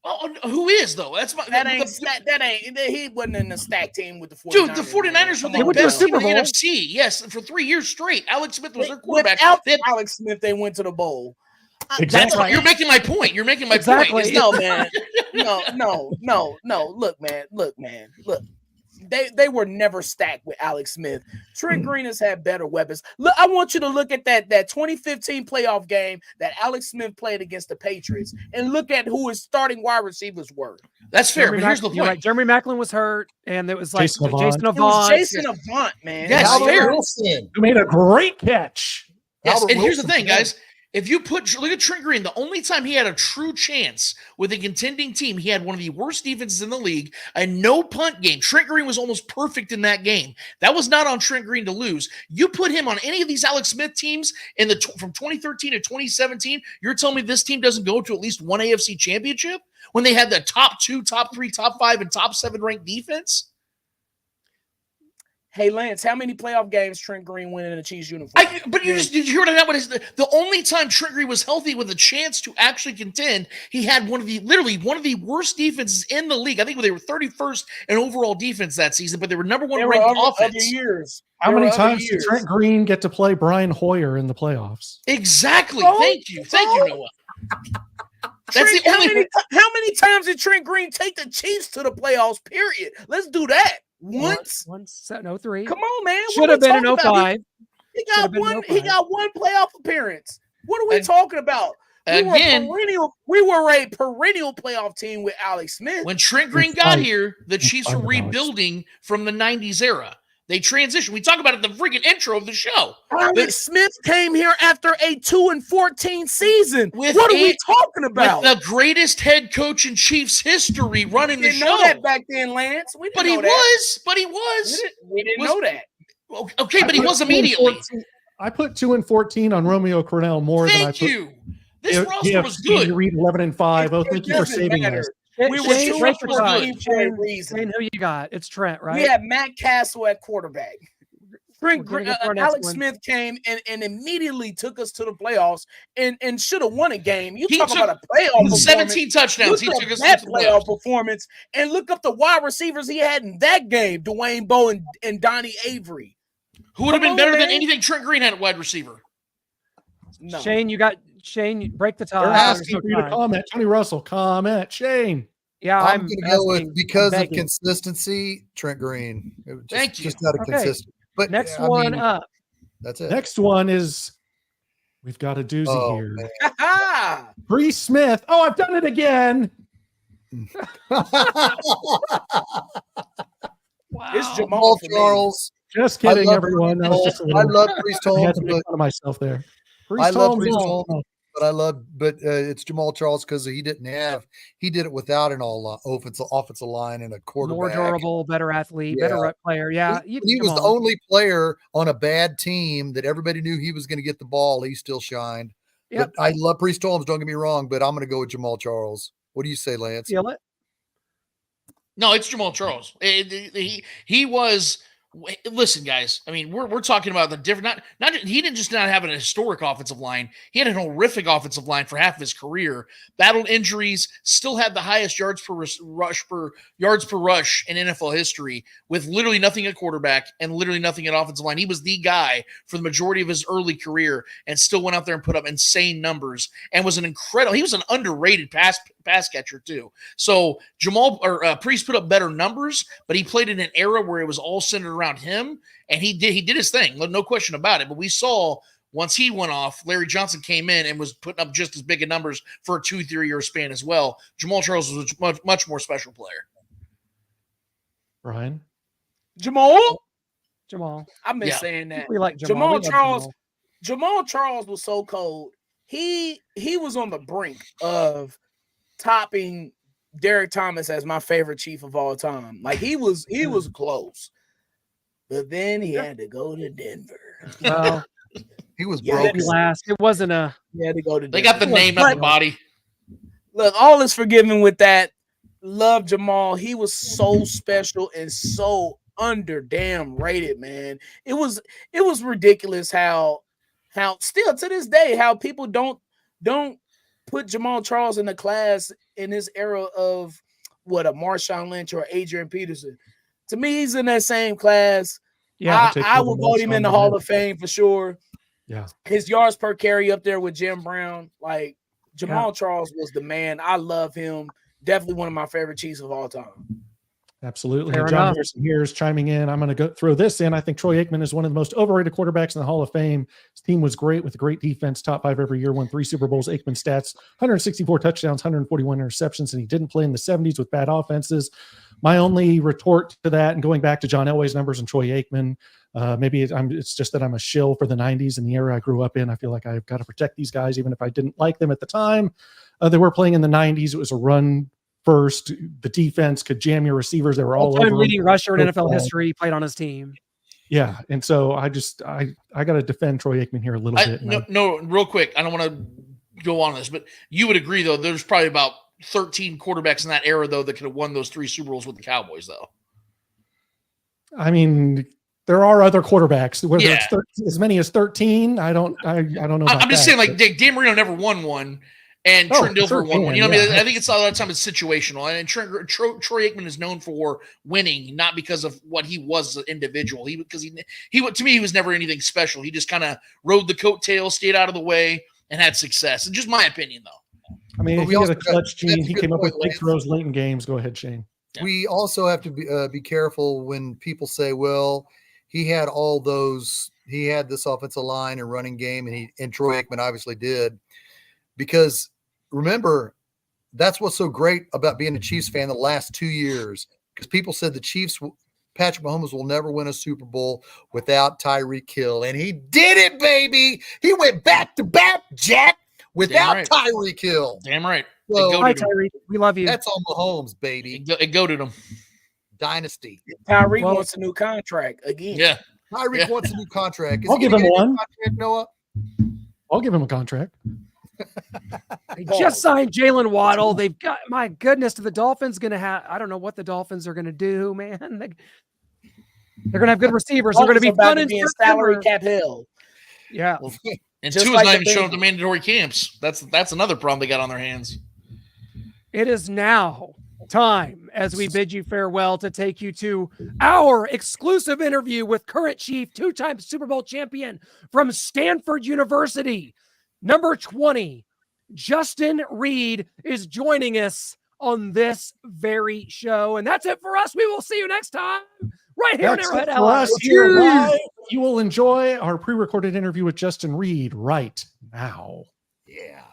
Oh, who is though? That's my He wasn't in the stack team with the 49ers. dude. The 49ers were They the went to a best team in the Super Bowl. NFC. Yes, for 3 years straight. Alex Smith was their quarterback. Without They had- Alex Smith, they went to the bowl. That's right. You're making my point. You're making my Exactly. point. No, man. No. Look, man. Look. They were never stacked with Alex Smith. Trent Green has had better weapons. Look, I want you to look at that 2015 playoff game that Alex Smith played against the Patriots and look at who his starting wide receivers were. That's fair, Jeremy but here's the Mac- you're point. right. Jeremy Maclin was hurt, and it was like Jason Jason Avant. It was Avant. Jason Avant, man. Yes, Albert fair. Wilson. Who made a great catch. Yes, Albert and here's the Wilson, thing, guys. If you look at Trent Green, the only time he had a true chance with a contending team, he had one of the worst defenses in the league, a no punt game. Trent Green was almost perfect in that game. That was not on Trent Green to lose. You put him on any of these Alex Smith teams from 2013 to 2017, you're telling me this team doesn't go to at least one AFC championship when they had the top 2, top 3, top 5, and top 7 ranked defense? Hey, Lance, how many playoff games Trent Green went in a Chiefs uniform? Did you hear what I meant? The only time Trent Green was healthy with a chance to actually contend, he had one of the worst defenses in the league. I think they were 31st in overall defense that season, but they were number 1 There were ranked other offense. years. How There many were other times did years. Trent Green get to play Brian Hoyer in the playoffs? Exactly. Oh, Thank you, Noah. That's the only. How many times did Trent Green take the Chiefs to the playoffs? Period. Let's do that once. No 3. Come on, man. Should have been in talking about? 05. He got Should've been one. in He 05. got one playoff appearance. What are we And- talking about? We were a perennial playoff team with Alex Smith. When Trent Green got Right. here, the Chiefs were Right. rebuilding from the 90s era. They transitioned. We talk about it in the freaking intro of the show. Alex Smith came here after a 2-14 season. With What are we a- talking about? With the greatest head coach in Chiefs history running We the didn't show. know that back then, Lance. We didn't But he know that. was. We didn't Was- know that. Okay, but he I put was 2 and immediately. 14 I put 2 and 14 on Romeo Cornell more than I Thank put. you. This roster Yeah, was Steve good. Reid 11 and 5. Oh, It thank you for doesn't saving matter. us. We were Shane, 2 break and the tie. 14 for a reason. Shane, who you got? It's Trent, right? We had Matt Castle at quarterback. We're gonna go for our next Alex one. Smith came and immediately took us to the playoffs and should have won a game. You He talk took about a playoff performance. 17 touchdowns. He Look took up us that to the playoff playoffs. performance and look up the wide receivers he had in that game. Dwayne Bowe and Donnie Avery. Who would have been Come on, better than man. anything Trent Green had at wide receiver? No. Shane, break the tie. They're There's asking no for you to time. comment. Tony Russell, comment. Shane. Yeah, I'm I'm going to go with asking, because of begging. consistency, Trent Green. It was Thank you. Just out of Okay. consistency. But Next I one mean, up. That's it. Next one is we've got a doozy Oh, here. man. Ha-ha! Bree Smith. Oh, I've done it again. It's Jamal Jamal for me. Charles. Just kidding, love everyone. That was just a I little, love Priest I had Holmes, to make but fun of myself there. I Priest love Holmes, Priest oh, Holmes, but it's Jamal Charles because he did it without an offensive line and a quarterback. More durable, better athlete, Yeah. better player. Yeah, He was the Jamal. only player on a bad team that everybody knew he was going to get the ball. He still shined. Yep. But I love Priest Holmes, don't get me wrong, but I'm going to go with Jamal Charles. What do you say, Lance? Feel it. No, it's Jamal Charles. He was. Listen, guys. I mean, we're talking about the different. Not he didn't just not have an historic offensive line. He had an horrific offensive line for half of his career. Battled injuries. Still had the highest yards per rush in NFL history, with literally nothing at quarterback and literally nothing at offensive line. He was the guy for the majority of his early career, and still went out there and put up insane numbers. And was an incredible. He was an underrated pass catcher too. So Priest put up better numbers, but he played in an era where it was all centered around him, and he did his thing, no question about it. But we saw once he went off, Larry Johnson came in and was putting up just as big of numbers for a 2-3 year span as well. Jamal Charles was a much more special player. Brian. Jamal? I miss Yeah. saying that. We like Jamal. Jamal We love Charles. Jamal. Jamal Charles was so cold. He was on the brink of topping Derek Thomas as my favorite Chief of all time. Like he was close. But then he had to go to Denver. Well, He was Yeah, broken. last. It wasn't a. He had to go to Denver. They got the name, not the body. Look, all is forgiven with that. Love Jamal. He was so special and so damn rated, man. It was ridiculous how still to this day how people don't put Jamal Charles in the class in this era of what a Marshawn Lynch or Adrian Peterson. To me, he's in that same class. Yeah, I will vote him in the Hall of Fame for sure. Yeah. His yards per carry up there with Jim Brown. Like Jamal Charles was the man. I love him. Definitely one of my favorite Chiefs of all time. Absolutely. Fair And John enough. Harrison here is chiming in. I'm going to throw this in. I think Troy Aikman is one of the most overrated quarterbacks in the Hall of Fame. His team was great with a great defense, top 5 every year, won 3 Super Bowls. Aikman stats, 164 touchdowns, 141 interceptions, and he didn't play in the 70s with bad offenses. My only retort to that, and going back to John Elway's numbers and Troy Aikman, maybe it's just that I'm a shill for the 90s and the era I grew up in. I feel like I've got to protect these guys, even if I didn't like them at the time. They were playing in the 90s. It was a run first. The defense could jam your receivers. They were all over. Leading rusher in NFL history, played on his team. Yeah, and so I got to defend Troy Aikman here a little bit. No, real quick. I don't want to go on this, but you would agree though. There's probably about 13 quarterbacks in that era though that could have won those 3 Super Bowls with the Cowboys though. I mean, there are other quarterbacks. Whether Yeah. it's as many as 13, I don't know. I'm just saying, like Dan Marino never won one, and Trent Dilfer won one. You know what I mean? I think it's a lot of times it's situational, and Troy Aikman is known for winning, not because of what he was as an individual. He to me he was never anything special. He just kind of rode the coattails, stayed out of the way, and had success. It's just my opinion, though. I mean, if he had a clutch gene, he came up with big Lance. throws late in games. Go ahead, Shane. Yeah. We also have to be careful when people say, well, he had all those, he had this offensive line and running game, and Troy Aikman obviously did. Because remember, that's what's so great about being a Chiefs fan the last 2 years. Because people said the Chiefs, Patrick Mahomes will never win a Super Bowl without Tyreek Hill. And he did it, baby. He went back to back, Jack, without Tyreek Hill. Damn right. So, Hi, Tyreek. We love you. that's on Mahomes, baby. It goated him. Dynasty. Tyreek wants a new contract again. Yeah. Tyreek wants a new contract. I'll give him one. Contract, Noah? I'll give him a contract. They just signed Jalen Waddle. They've got, my goodness, the Dolphins going to have, I don't know what the Dolphins are going to do, man. They're going to have good receivers. They're going to be fun and salary cap hell. Yeah. And Just two is like not the even showing up Bengals. to mandatory camps. That's another problem they got on their hands. It is now time as we bid you farewell to take you to our exclusive interview with current Chief, 2-time Super Bowl champion from Stanford University, number 20, Justin Reid is joining us on this very show. And that's it for us. We will see you next time right here That's in Arrowhead it for us here Cheers. live. You will enjoy our pre-recorded interview with Justin Reid right now. Yeah.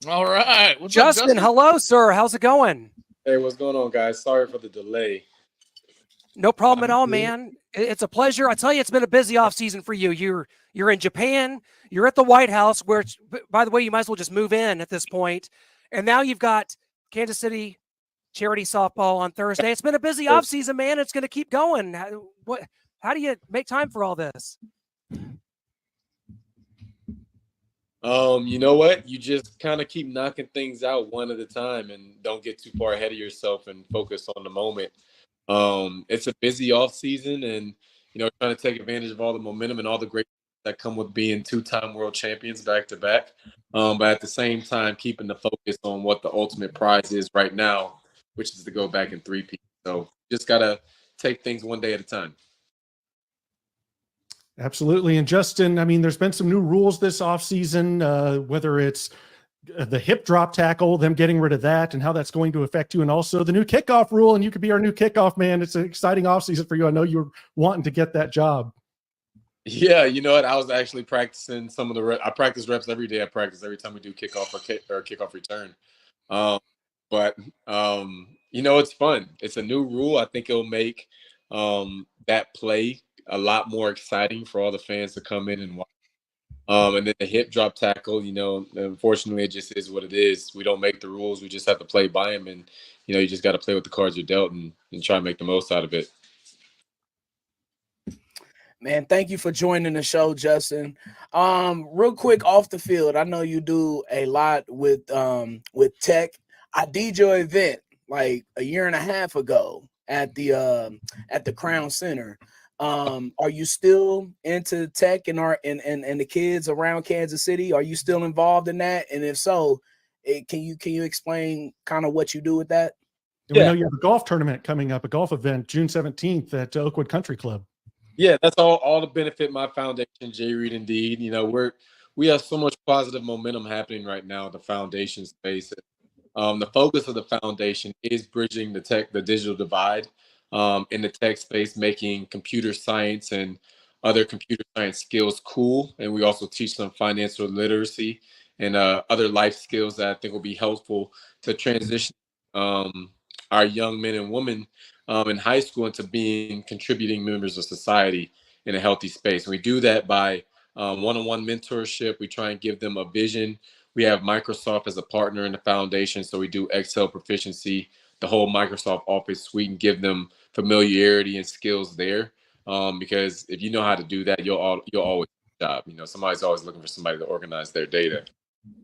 All right. What's up, Justin, hello, sir. How's it going? Hey, what's going on, guys? Sorry for the delay. No problem at all, man. It's a pleasure. I tell you, it's been a busy off season for you. You're in Japan. You're at the White House, where, by the way, you might as well just move in at this point. And now you've got Kansas City charity softball on Thursday. It's been a busy off season, man. It's going to keep going. How do you make time for all this? You know what? You just kind of keep knocking things out one at a time and don't get too far ahead of yourself and focus on the moment. It's a busy off season and, trying to take advantage of all the momentum and all the great that come with being 2-time world champions back to back. But at the same time, keeping the focus on what the ultimate prize is right now, which is to go back in 3-peat. So just got to take things one day at a time. Absolutely. And Justin, I mean, there's been some new rules this offseason, whether it's the hip drop tackle, them getting rid of that and how that's going to affect you. And also the new kickoff rule, and you could be our new kickoff man. It's an exciting offseason for you. I know you're wanting to get that job. Yeah, you know what? I was actually practicing some of the I practice reps every day. I practice every time we do kickoff or kickoff return. But it's fun. It's a new rule. I think it'll make that play a lot more exciting for all the fans to come in and watch. And then the hip drop tackle, unfortunately, it just is what it is. We don't make the rules. We just have to play by them. And, you just got to play with the cards you're dealt and try and make the most out of it. Man, thank you for joining the show, Justin. Real quick off the field, I know you do a lot with tech. I did your event like a year and a half ago. at the Crown Center. Are you still into tech and and the kids around Kansas City? Are you still involved in that? And if so, can you explain kind of what you do with that? And we know you have a golf tournament coming up, a golf event, June 17th at Oakwood Country Club. Yeah, that's all to benefit my foundation, J. Reid. Indeed, we have so much positive momentum happening right now in the foundation space. The focus of the foundation is bridging the digital divide in the tech space, making computer science and other computer science skills cool. And we also teach them financial literacy and other life skills that I think will be helpful to transition our young men and women in high school into being contributing members of society in a healthy space. And we do that by one-on-one mentorship. We try and give them a vision. We have Microsoft as a partner in the foundation, so we do Excel proficiency, the whole Microsoft Office suite, and give them familiarity and skills there. Because if you know how to do that, you'll always do a job. Somebody's always looking for somebody to organize their data.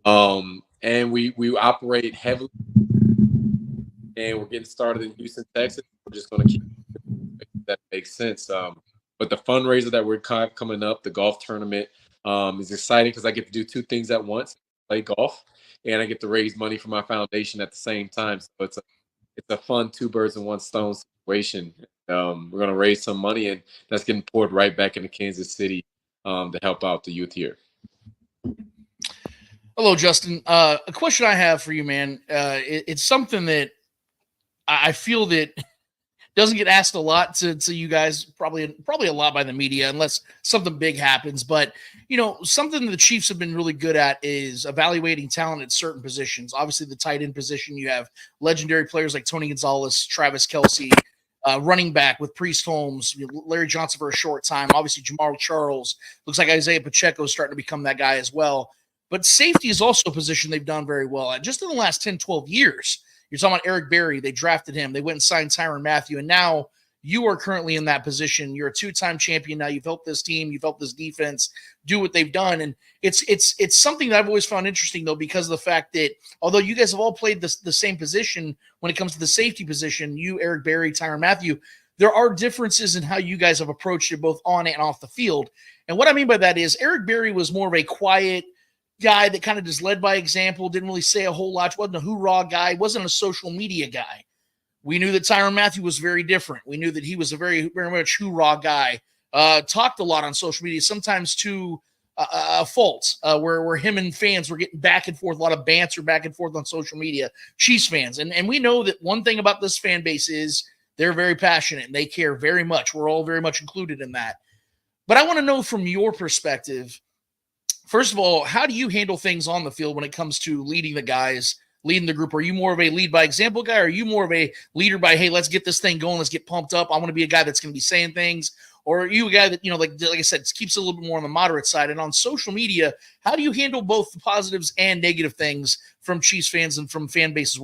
And we operate heavily, and we're getting started in Houston, Texas. We're just going to keep that makes sense. But the fundraiser that we're coming up, the golf tournament, is exciting because I get to do two things at once: play golf, and I get to raise money for my foundation at the same time. So it's a fun two birds in one stone situation. We're going to raise some money, and that's getting poured right back into Kansas City to help out the youth here. Hello, Justin. A question I have for you, man. It's something that I feel that doesn't get asked a lot to you guys, probably a lot by the media, unless something big happens. But, something the Chiefs have been really good at is evaluating talent at certain positions. Obviously, the tight end position, you have legendary players like Tony Gonzalez, Travis Kelce, running back with Priest Holmes, Larry Johnson for a short time. Obviously, Jamal Charles. Looks like Isaiah Pacheco is starting to become that guy as well. But safety is also a position they've done very well at. Just in the last 10, 12 years, you're talking about Eric Berry. They drafted him. They went and signed Tyrann Mathieu. And now you are currently in that position. You're a two-time champion now. You've helped this team. You've helped this defense do what they've done. And it's something that I've always found interesting, though, because of the fact that although you guys have all played the same position when it comes to the safety position, you, Eric Berry, Tyrann Mathieu, there are differences in how you guys have approached it both on and off the field. And what I mean by that is Eric Berry was more of a quiet guy that kind of just led by example, didn't really say a whole lot, wasn't a hoorah guy, wasn't a social media guy. We knew that Tyrann Mathieu was very different. We knew that he was a very, very much hoorah guy, talked a lot on social media, sometimes to a fault, where him and fans were getting back and forth, a lot of banter back and forth on social media, Chiefs fans. And we know that one thing about this fan base is they're very passionate and they care very much. We're all very much included in that. But I want to know from your perspective, first of all, how do you handle things on the field when it comes to leading the guys, leading the group? Are you more of a lead by example guy? Or are you more of a leader by, hey, let's get this thing going, let's get pumped up, I want to be a guy that's going to be saying things? Or are you a guy that, like I said, keeps it a little bit more on the moderate side? And on social media, how do you handle both the positives and negative things from Chiefs fans and from fan bases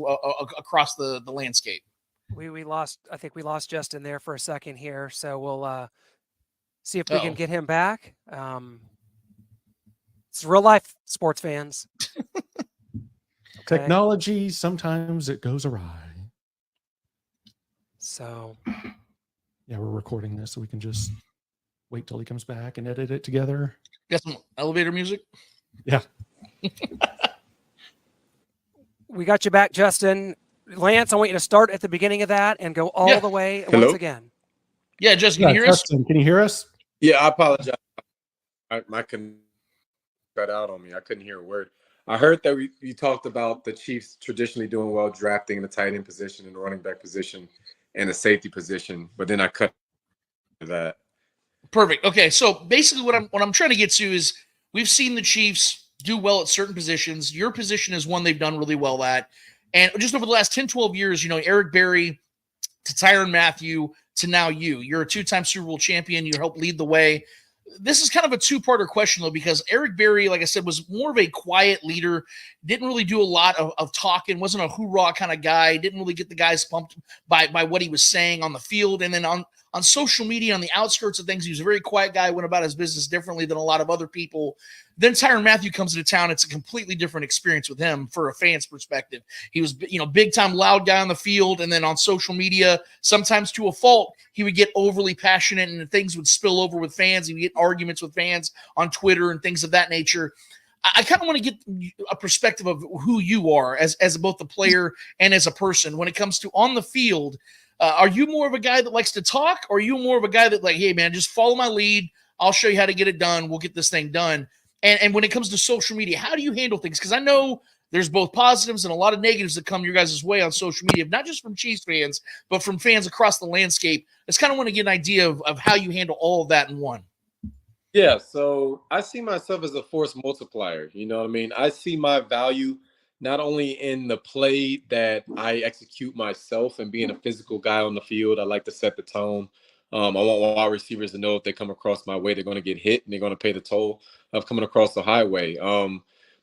across the landscape? I think we lost Justin there for a second here. So we'll see if we can get him back. It's real life, sports fans. Okay. Technology, sometimes it goes awry. So, yeah, we're recording this so we can just wait till he comes back and edit it together. Got some elevator music? Yeah. We got you back, Justin. Lance, I want you to start at the beginning of that and go all the way once again. Yeah, Justin, can you hear us? Justin, can you hear us? Yeah, I apologize. My cut out on me. I couldn't hear a word. I heard that you talked about the Chiefs traditionally doing well drafting the tight end position and the running back position and the safety position, but then I cut that. Perfect. Okay, so basically what I'm trying to get to is we've seen the Chiefs do well at certain positions. Your position is one they've done really well at. And just over the last 10, 12 years, Eric Berry to Tyrann Mathieu to now you're a two-time Super Bowl champion. You helped lead the way. This is kind of a two-parter question, though, because Eric Berry, like I said, was more of a quiet leader, didn't really do a lot of talking, wasn't a hoorah kind of guy, didn't really get the guys pumped by what he was saying on the field. And then on on social media, on the outskirts of things, he was a very quiet guy, went about his business differently than a lot of other people. Then Tyrann Mathieu comes into town. It's a completely different experience with him for a fan's perspective. He was, big time loud guy on the field, and then on social media, sometimes to a fault, he would get overly passionate and things would spill over with fans. He would get arguments with fans on Twitter and things of that nature. I kind of want to get a perspective of who you are as both a player and as a person when it comes to on the field. Are you more of a guy that likes to talk, or are you more of a guy that like, hey man, just follow my lead. I'll show you how to get it done. We'll get this thing done. And when it comes to social media, how do you handle things? Because I know there's both positives and a lot of negatives that come your guys' way on social media, not just from Chiefs fans, but from fans across the landscape. I just kind of want to get an idea of how you handle all of that in one. Yeah, so I see myself as a force multiplier. You know what I mean? I see my value not only in the play that I execute myself and being a physical guy on the field. I like to set the tone. I want wide receivers to know if they come across my way, they're going to get hit and they're going to pay the toll of coming across the highway.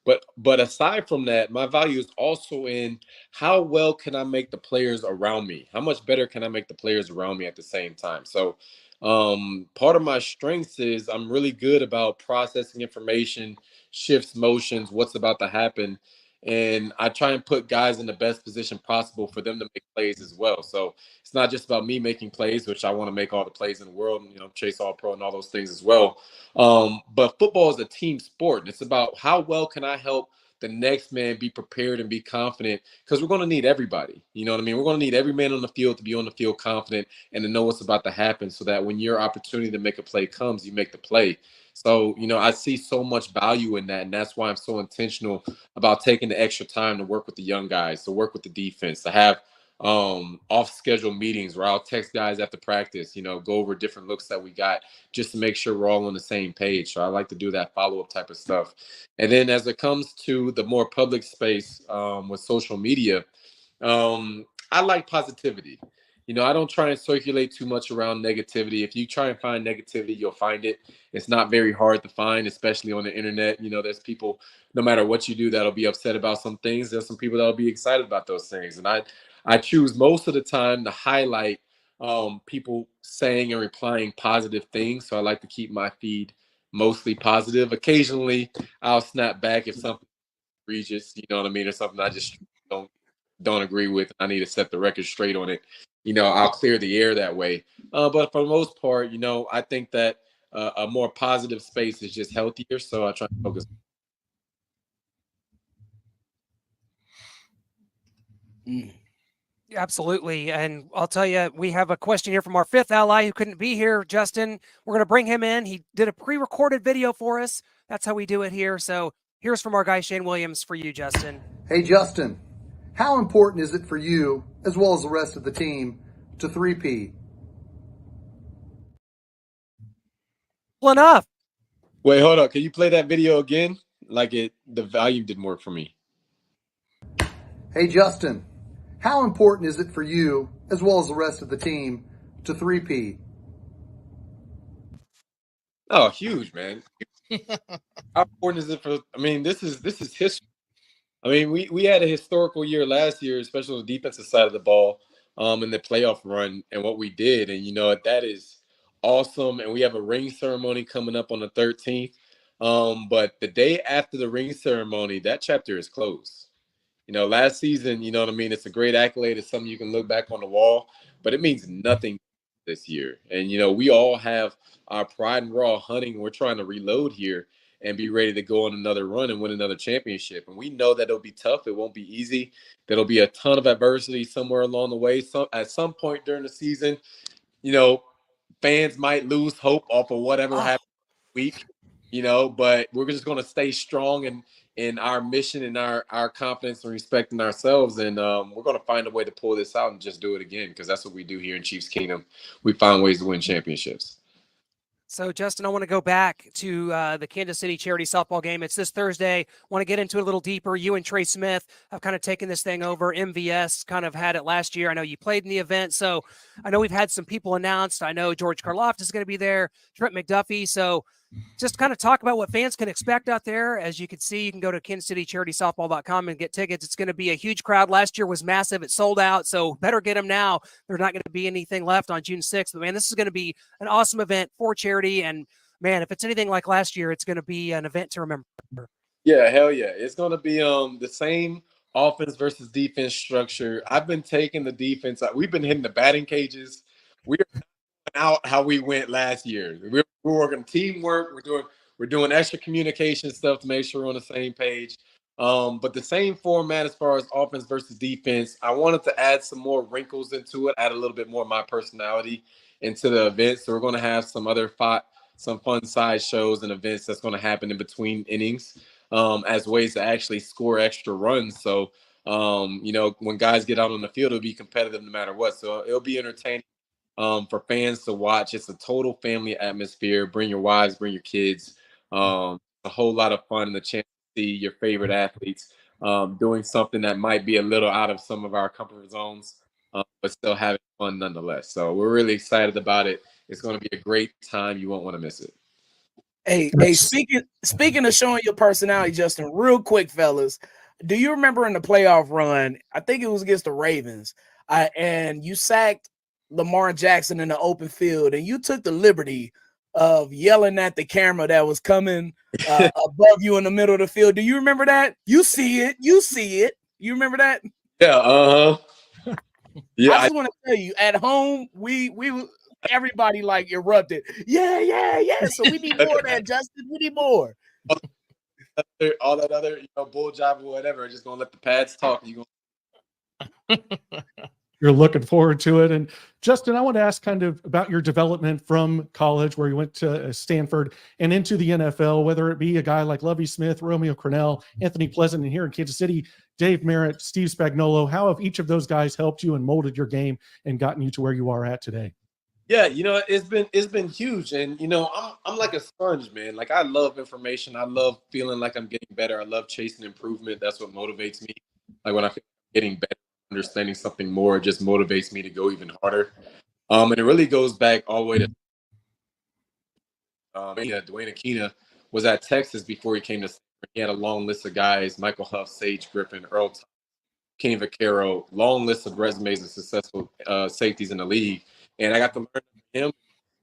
But aside from that, my value is also in how well can I make the players around me? How much better can I make the players around me at the same time? So part of my strengths is I'm really good about processing information, shifts, motions, what's about to happen. And I try and put guys in the best position possible for them to make plays as well. So it's not just about me making plays, which I want to make all the plays in the world and, chase all pro and all those things as well. But football is a team sport. And it's about how well can I help the next man be prepared and be confident, because we're going to need everybody. You know what I mean? We're going to need every man on the field to be on the field confident and to know what's about to happen, so that when your opportunity to make a play comes, you make the play. So, I see so much value in that. And that's why I'm so intentional about taking the extra time to work with the young guys, to work with the defense, to have off schedule meetings where I'll text guys after practice, go over different looks that we got just to make sure we're all on the same page. So I like to do that follow-up type of stuff. And then as it comes to the more public space with social media, I like positivity. I don't try and circulate too much around negativity. If you try and find negativity, you'll find it. It's not very hard to find, especially on the internet. There's people, no matter what you do, that'll be upset about some things. There's some people that'll be excited about those things. And I choose most of the time to highlight people saying and replying positive things. So I like to keep my feed mostly positive. Occasionally, I'll snap back if something egregious, you know what I mean, or something I just don't agree with. I need to set the record straight on it. I'll clear the air that way. But for the most part, I think that a more positive space is just healthier. So I try to focus. Absolutely. And I'll tell you, we have a question here from our fifth ally who couldn't be here, Justin. We're going to bring him in. He did a pre-recorded video for us. That's how we do it here. So here's from our guy, Shane Williams, for you, Justin. Hey, Justin, how important is it for you, as well as the rest of the team, to three-peat? Well, enough. Wait, hold up. Can you play that video again? The volume didn't work for me. Hey, Justin, how important is it for you, as well as the rest of the team, to three-peat? Oh, huge, man. How important is it for? I mean, this is history. I mean, we had a historical year last year, especially on the defensive side of the ball, in the playoff run and what we did. And that is awesome. And we have a ring ceremony coming up on the 13th. But the day after the ring ceremony, that chapter is closed. Last season, you know what I mean? It's a great accolade. It's something you can look back on the wall, but it means nothing this year. And, we all have our pride and raw hunting. We're trying to reload here and be ready to go on another run and win another championship. And we know that it'll be tough. It won't be easy. There'll be a ton of adversity somewhere along the way. So at some point during the season, fans might lose hope off of whatever happened week, but we're just going to stay strong in our mission and our confidence and respecting ourselves. And we're going to find a way to pull this out and just do it again, because that's what we do here in Chiefs Kingdom. We find ways to win championships. So, Justin, I want to go back to the Kansas City charity softball game. It's this Thursday. I want to get into it a little deeper. You and Trey Smith have kind of taken this thing over. MVS kind of had it last year. I know you played in the event. So I know we've had some people announced. I know George Karloff is going to be there, Trent McDuffie. So just kind of talk about what fans can expect out there. As you can see, you can go to KansasCityCharitySoftball.com and get tickets. It's going to be a huge crowd. Last year was massive. It sold out, so better get them now. There's not going to be anything left on June 6th. But, man, this is going to be an awesome event for charity. And, man, if it's anything like last year, it's going to be an event to remember. Yeah, hell yeah. It's going to be the same offense versus defense structure. I've been taking the defense. We've been hitting the batting cages. We're out how we went last year. We're working teamwork. We're doing extra communication stuff to make sure we're on the same page. But the same format as far as offense versus defense. I wanted to add some more wrinkles into it, add a little bit more of my personality into the event. So we're going to have some fun side shows and events that's going to happen in between innings as ways to actually score extra runs. So when guys get out on the field, it'll be competitive no matter what. So it'll be entertaining. For fans to watch. It's a total family atmosphere. Bring your wives, bring your kids. A whole lot of fun and the chance to see your favorite athletes doing something that might be a little out of some of our comfort zones, but still having fun nonetheless. So we're really excited about it. It's going to be a great time. You won't want to miss it. Hey, speaking of showing your personality, Justin, real quick, fellas, do you remember in the playoff run, I think it was against the Ravens, and you sacked Lamar Jackson in the open field, and you took the liberty of yelling at the camera that was coming above you in the middle of the field. Do you remember that? You see it. You remember that? Yeah. Yeah. I just want to tell you, at home, we everybody like erupted. Yeah. So we need more of that, Justin. We need more. All that other, bull job or whatever. Just gonna let the pads talk. You're looking forward to it. And Justin, I want to ask kind of about your development from college, where you went to Stanford and into the NFL, whether it be a guy like Lovie Smith, Romeo Crennel, Anthony Pleasant, and here in Kansas City, Dave Merritt, Steve Spagnuolo. How have each of those guys helped you and molded your game and gotten you to where you are at today? Yeah, it's been huge. And I'm like a sponge, man. Like, I love information. I love feeling like I'm getting better. I love chasing improvement. That's what motivates me. Like, when I feel like I'm getting better, understanding something more, it just motivates me to go even harder. And it really goes back all the way to Dwayne Aquina was at Texas before he came to Stanford. He had a long list of guys: Michael Huff, Sage Griffin, Earl Thomas, Kenny Vaccaro, long list of resumes of successful safeties in the league. And I got to learn from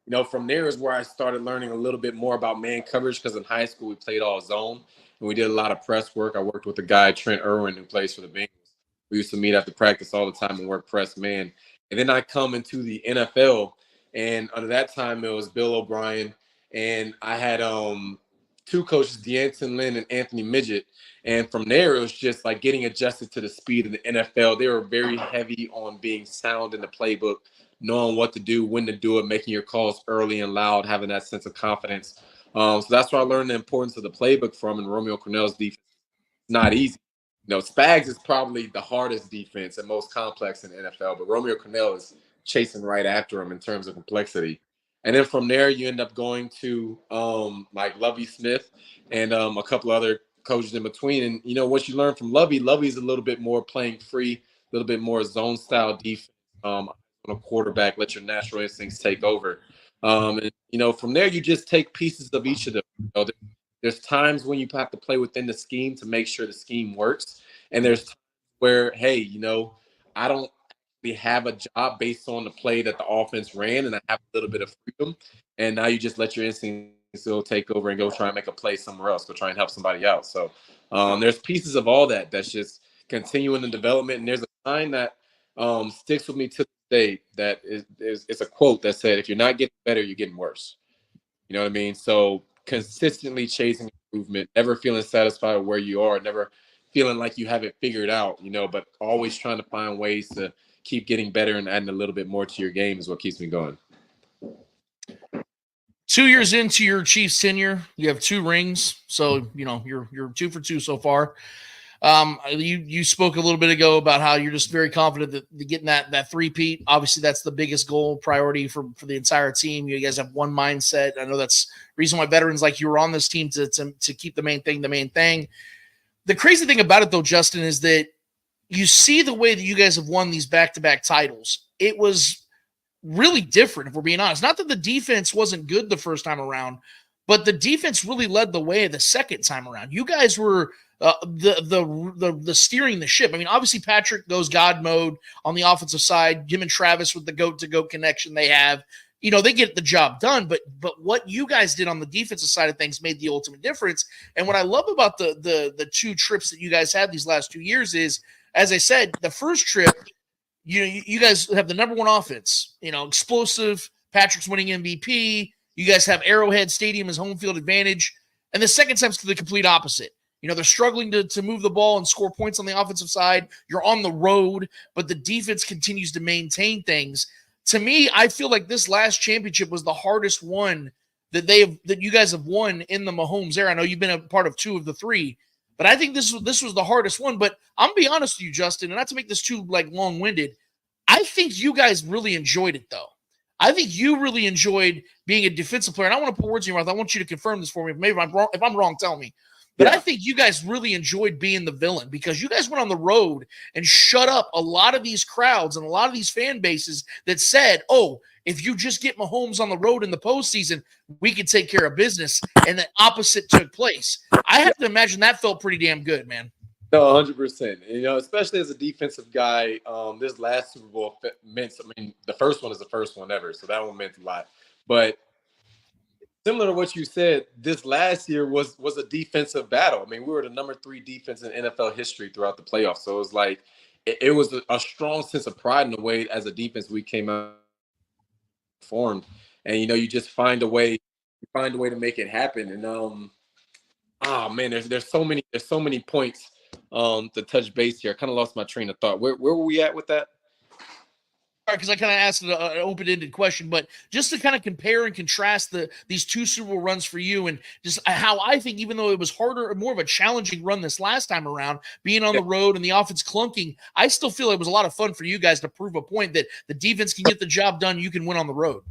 him. From there is where I started learning a little bit more about man coverage, because in high school we played all zone and we did a lot of press work. I worked with a guy, Trent Irwin, who plays for the Bengals. We used to meet after practice all the time and work press man. And then I come into the NFL, and under that time it was Bill O'Brien, and I had two coaches, D'Anton Lynn and Anthony Midget. And from there, it was just like getting adjusted to the speed of the NFL. They were very heavy on being sound in the playbook, knowing what to do, when to do it, making your calls early and loud, having that sense of confidence. So that's where I learned the importance of the playbook from. And Romeo Crennel's defense is not easy. Spags is probably the hardest defense and most complex in the NFL, but Romeo Crennel is chasing right after him in terms of complexity. And then from there, you end up going to like Lovie Smith and a couple other coaches in between. And, what you learn from Lovie's a little bit more playing free, a little bit more zone style defense on a quarterback, let your natural instincts take over. And, from there, you just take pieces of each of them. There's times when you have to play within the scheme to make sure the scheme works. And there's times where, hey, I don't really have a job based on the play that the offense ran, and I have a little bit of freedom. And now you just let your instincts still take over and go try and make a play somewhere else, go try and help somebody out. So there's pieces of all that's just continuing the development. And there's a line that sticks with me to this day that is a quote that said, if you're not getting better, you're getting worse. You know what I mean? So consistently chasing improvement, never feeling satisfied with where you are, never feeling like you have it figured out, but always trying to find ways to keep getting better and adding a little bit more to your game is what keeps me going. 2 years into your Chiefs tenure, you have 2 rings. So, you're 2 for 2 so far. You spoke a little bit ago about how you're just very confident that getting that three-peat. Obviously, that's the biggest goal priority for the entire team. You guys have one mindset. I know that's the reason why veterans like you were on this team to keep the main thing. The crazy thing about it, though, Justin, is that you see the way that you guys have won these back-to-back titles. It was really different, if we're being honest. Not that the defense wasn't good the first time around, but the defense really led the way the second time around. You guys were the steering the ship. I mean, obviously Patrick goes God mode on the offensive side. Him and Travis with the goat to goat connection they have. They get the job done, but what you guys did on the defensive side of things made the ultimate difference. And what I love about the two trips that you guys had these last 2 years is, as I said, the first trip, you guys have the number one offense, explosive. Patrick's winning MVP. You guys have Arrowhead Stadium as home field advantage. And the second time's the complete opposite. They're struggling to move the ball and score points on the offensive side. You're on the road, but the defense continues to maintain things. To me, I feel like this last championship was the hardest one that you guys have won in the Mahomes era. I know you've been a part of 2 of the 3, but I think this was the hardest one. But I'm gonna be honest with you, Justin, and not to make this too long-winded. I think you guys really enjoyed it, though. I think you really enjoyed being a defensive player. And I want to put words in your mouth. I want you to confirm this for me. Maybe if I'm wrong, tell me. But I think you guys really enjoyed being the villain because you guys went on the road and shut up a lot of these crowds and a lot of these fan bases that said, oh, if you just get Mahomes on the road in the postseason, we can take care of business. And the opposite took place. I have to imagine that felt pretty damn good, man. No, 100%. Especially as a defensive guy, this last Super Bowl meant, the first one is the first one ever. So that one meant a lot. But similar to what you said, this last year was a defensive battle. We were the number 3 defense in NFL history throughout the playoffs. So it was like it was a strong sense of pride in the way as a defense we came out formed, and you just find a way to make it happen. And oh man, there's so many points to touch base here. I kind of lost my train of thought. Where were we at with that? Because I kind of asked an open-ended question, but just to kind of compare and contrast these 2 Super Bowl runs for you, and just how I think, even though it was harder, more of a challenging run this last time around, being on the road and the offense clunking, I still feel it was a lot of fun for you guys to prove a point that the defense can get the job done. You can win on the road.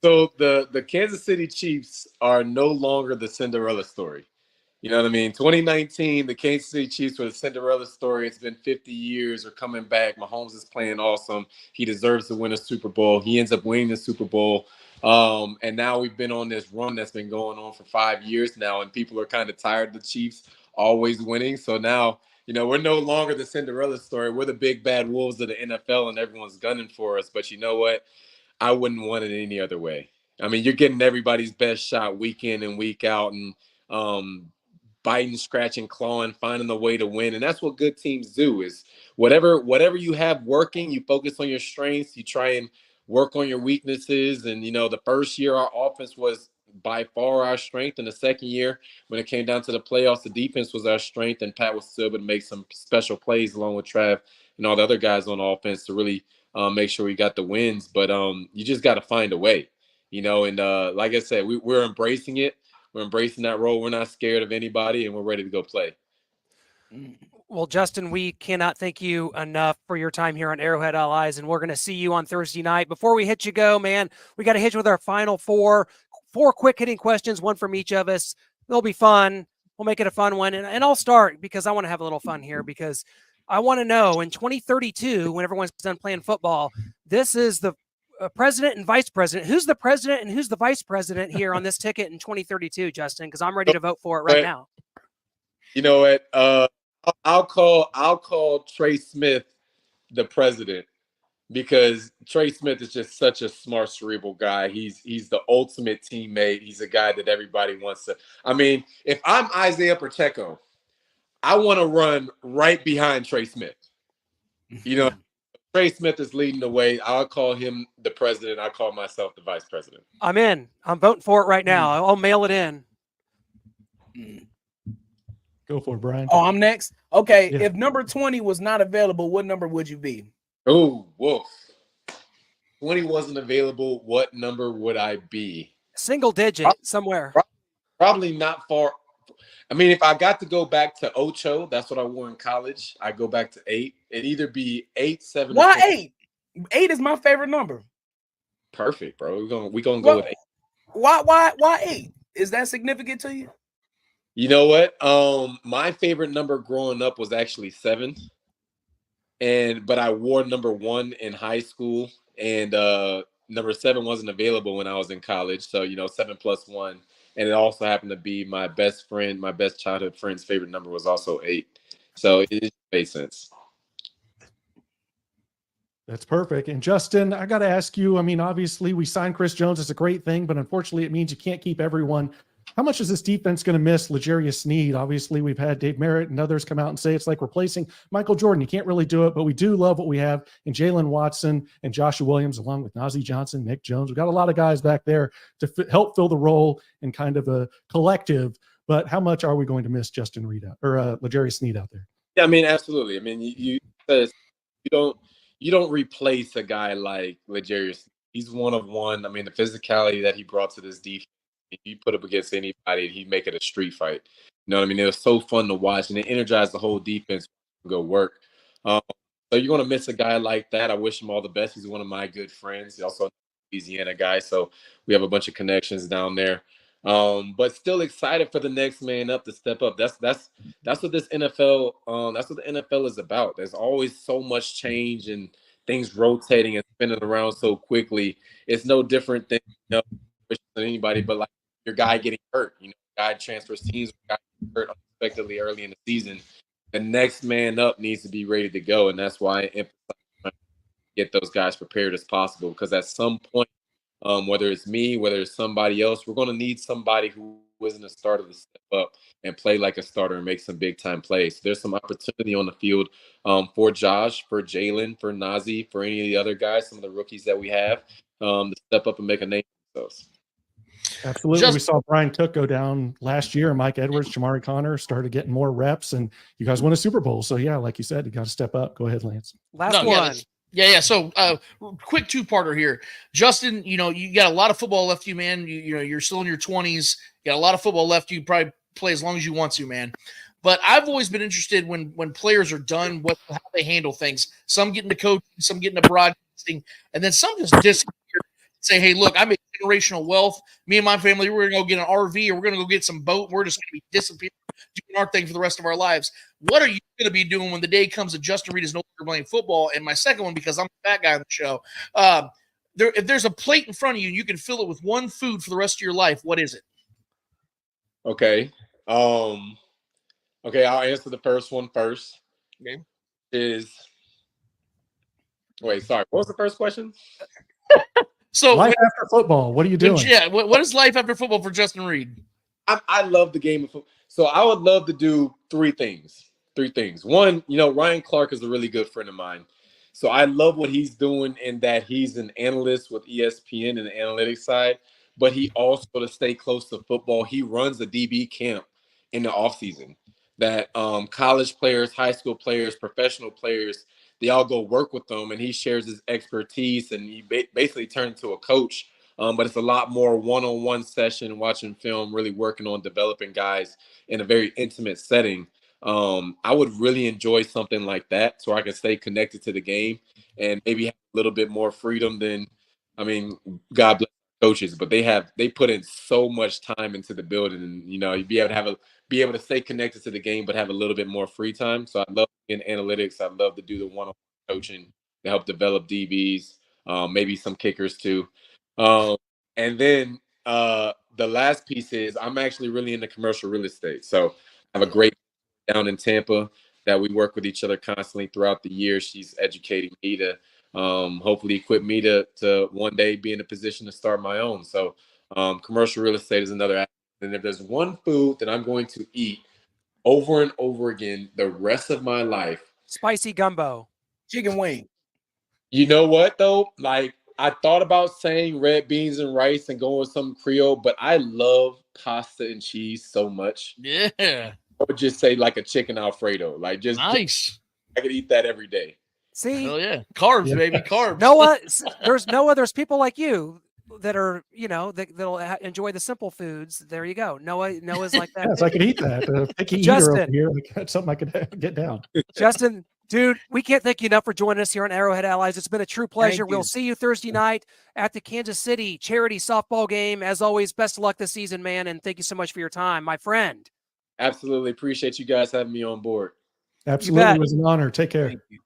So the Kansas City Chiefs are no longer the Cinderella story. You know what I mean? 2019, the Kansas City Chiefs were the Cinderella story. It's been 50 years. They're coming back. Mahomes is playing awesome. He deserves to win a Super Bowl. He ends up winning the Super Bowl. And now we've been on this run that's been going on for 5 years now, and people are kind of tired of the Chiefs always winning. So now, we're no longer the Cinderella story. We're the big bad wolves of the NFL, and everyone's gunning for us. But you know what? I wouldn't want it any other way. You're getting everybody's best shot week in and week out, and biting, scratching, clawing, finding the way to win. And that's what good teams do is whatever you have working, you focus on your strengths, you try and work on your weaknesses. And, the first year our offense was by far our strength. And the second year, when it came down to the playoffs, the defense was our strength. And Pat was still able to make some special plays along with Trav and all the other guys on offense to really make sure we got the wins. But you just got to find a way, and like I said, we're embracing it. We're embracing that role. We're not scared of anybody, and we're ready to go play. Well, Justin, we cannot thank you enough for your time here on Arrowhead Allies, and we're going to see you on Thursday night. Before we hit you go, man, we got to hit you with our final four quick-hitting questions, one from each of us. They'll be fun. We'll make it a fun one, and I'll start because I want to have a little fun here because I want to know in 2032, when everyone's done playing football, this is the president and vice president. Who's the president and who's the vice president here on this ticket in 2032, Justin? Because I'm ready to vote for it right now. You know what? I'll call Trey Smith the president because Trey Smith is just such a smart, cerebral guy. He's the ultimate teammate. He's a guy that everybody wants to. If I'm Isaiah Pacheco, I want to run right behind Trey Smith. Trey Smith is leading the way. I'll call him the president. I call myself the vice president. I'm in. I'm voting for it right now. I'll mail it in. Go for it, Brian. Oh, I'm next? Okay. Yeah. If number 20 was not available, what number would you be? Oh, woof. 20 wasn't available. What number would I be? Single digit somewhere. Probably not far. If I got to go back to Ocho, that's what I wore in college. I go back to 8. It'd either be 8, 7. Why 8? 8 is my favorite number. Perfect, bro. We're gonna go with 8. Why 8? Is that significant to you? You know what? My favorite number growing up was actually 7. But I wore number 1 in high school, and number 7 wasn't available when I was in college. So 7 plus 1 and it also happened to be my best childhood friend's favorite number was also 8. So it made sense. That's perfect. And Justin, I got to ask you, I mean, obviously we signed Chris Jones. It's a great thing, but unfortunately it means you can't keep everyone. How much is this defense going to miss L'Jarius Sneed? Obviously we've had Dave Merritt and others come out and say it's like replacing Michael Jordan. You can't really do it, but we do love what we have in Jalen Watson and Joshua Williams, along with Najee Johnson, Nick Jones. We've got a lot of guys back there to help fill the role in kind of a collective, but how much are we going to miss Justin Reid or L'Jarius Sneed out there? Yeah, I mean, absolutely. I mean, you don't replace a guy like L'Jarius. He's one of one. I mean, the physicality that he brought to this defense, if you put up against anybody, he'd make it a street fight. You know what I mean? It was so fun to watch, and it energized the whole defense to go work. So you're going to miss a guy like that. I wish him all the best. He's one of my good friends. He's also a Louisiana guy, so we have a bunch of connections down there. But still excited for the next man up to step up. That's what this NFL, that's what the NFL is about. There's always so much change and things rotating and spinning around so quickly. It's no different than anybody, but like your guy getting hurt. Guy transfers teams, guy hurt unexpectedly early in the season. The next man up needs to be ready to go, and that's why I emphasize trying to get those guys prepared as possible. Because at some point, whether it's me, whether it's somebody else, we're going to need somebody who isn't a starter to step up and play like a starter and make some big time plays. There's some opportunity on the field for Josh, for Jalen, for Najee, for any of the other guys, some of the rookies that we have to step up and make a name for themselves. Absolutely. We saw Brian Cook go down last year. Mike Edwards, Jamari Connor started getting more reps, and you guys won a Super Bowl. So, yeah, like you said, you got to step up. Go ahead, Lance. Last one. Yeah. So, quick two-parter here. Justin, you got a lot of football left you, man. You're still in your 20s. You got a lot of football left you. Probably play as long as you want to, man. But I've always been interested when players are done, how they handle things. Some get into coaching, some get into broadcasting, and then some just disappear. Say, hey, look, I made generational wealth. Me and my family, we're going to go get an RV or we're going to go get some boat. We're just going to be disappearing, doing our thing for the rest of our lives. What are you going to be doing when the day comes that Justin Reid is no longer playing football? And my second one, because I'm the fat guy on the show, if there's a plate in front of you and you can fill it with one food for the rest of your life, what is it? Okay. I'll answer the first one first. Okay. Wait, sorry. What was the first question? So life after football, what are you doing? Yeah, what is life after football for Justin Reid? I love the game of football. So I would love to do three things. One, Ryan Clark is a really good friend of mine. So I love what he's doing in that he's an analyst with ESPN and the analytics side, but he also, to stay close to football, he runs a DB camp in the offseason that college players, high school players, professional players, they all go work with them, and he shares his expertise, and he basically turned into a coach. But it's a lot more one-on-one session, watching film, really working on developing guys in a very intimate setting. I would really enjoy something like that so I can stay connected to the game and maybe have a little bit more freedom than, God bless coaches, but they put in so much time into the building, and you'd be able to stay connected to the game but have a little bit more free time. So I love in analytics. I love to do the one-on-one coaching to help develop DBs, maybe some kickers too. And then the last piece is I'm actually really into commercial real estate. So I have a great down in Tampa that we work with each other constantly throughout the year. She's educating me to hopefully equip me to one day be in a position to start my own. So commercial real estate is another aspect. And if there's one food that I'm going to eat over and over again the rest of my life, spicy gumbo, chicken wing. You know what though? Like, I thought about saying red beans and rice and going with some Creole, but I love pasta and cheese so much. Yeah. I would just say like a chicken Alfredo. Like, just nice. I could eat that every day. See? Hell yeah. Carbs, baby. Carbs. Noah, there's people like you that are, that'll enjoy the simple foods. There you go. Noah's like that. Yes, I could eat that. Picky Justin, eater over here. That's something I could get down. Justin, dude, we can't thank you enough for joining us here on Arrowhead Allies. It's been a true pleasure. We'll see you Thursday night at the Kansas City charity softball game. As always, best of luck this season, man, and thank you so much for your time, my friend. Absolutely. Appreciate you guys having me on board. Absolutely. It was an honor. Take care. Thank you.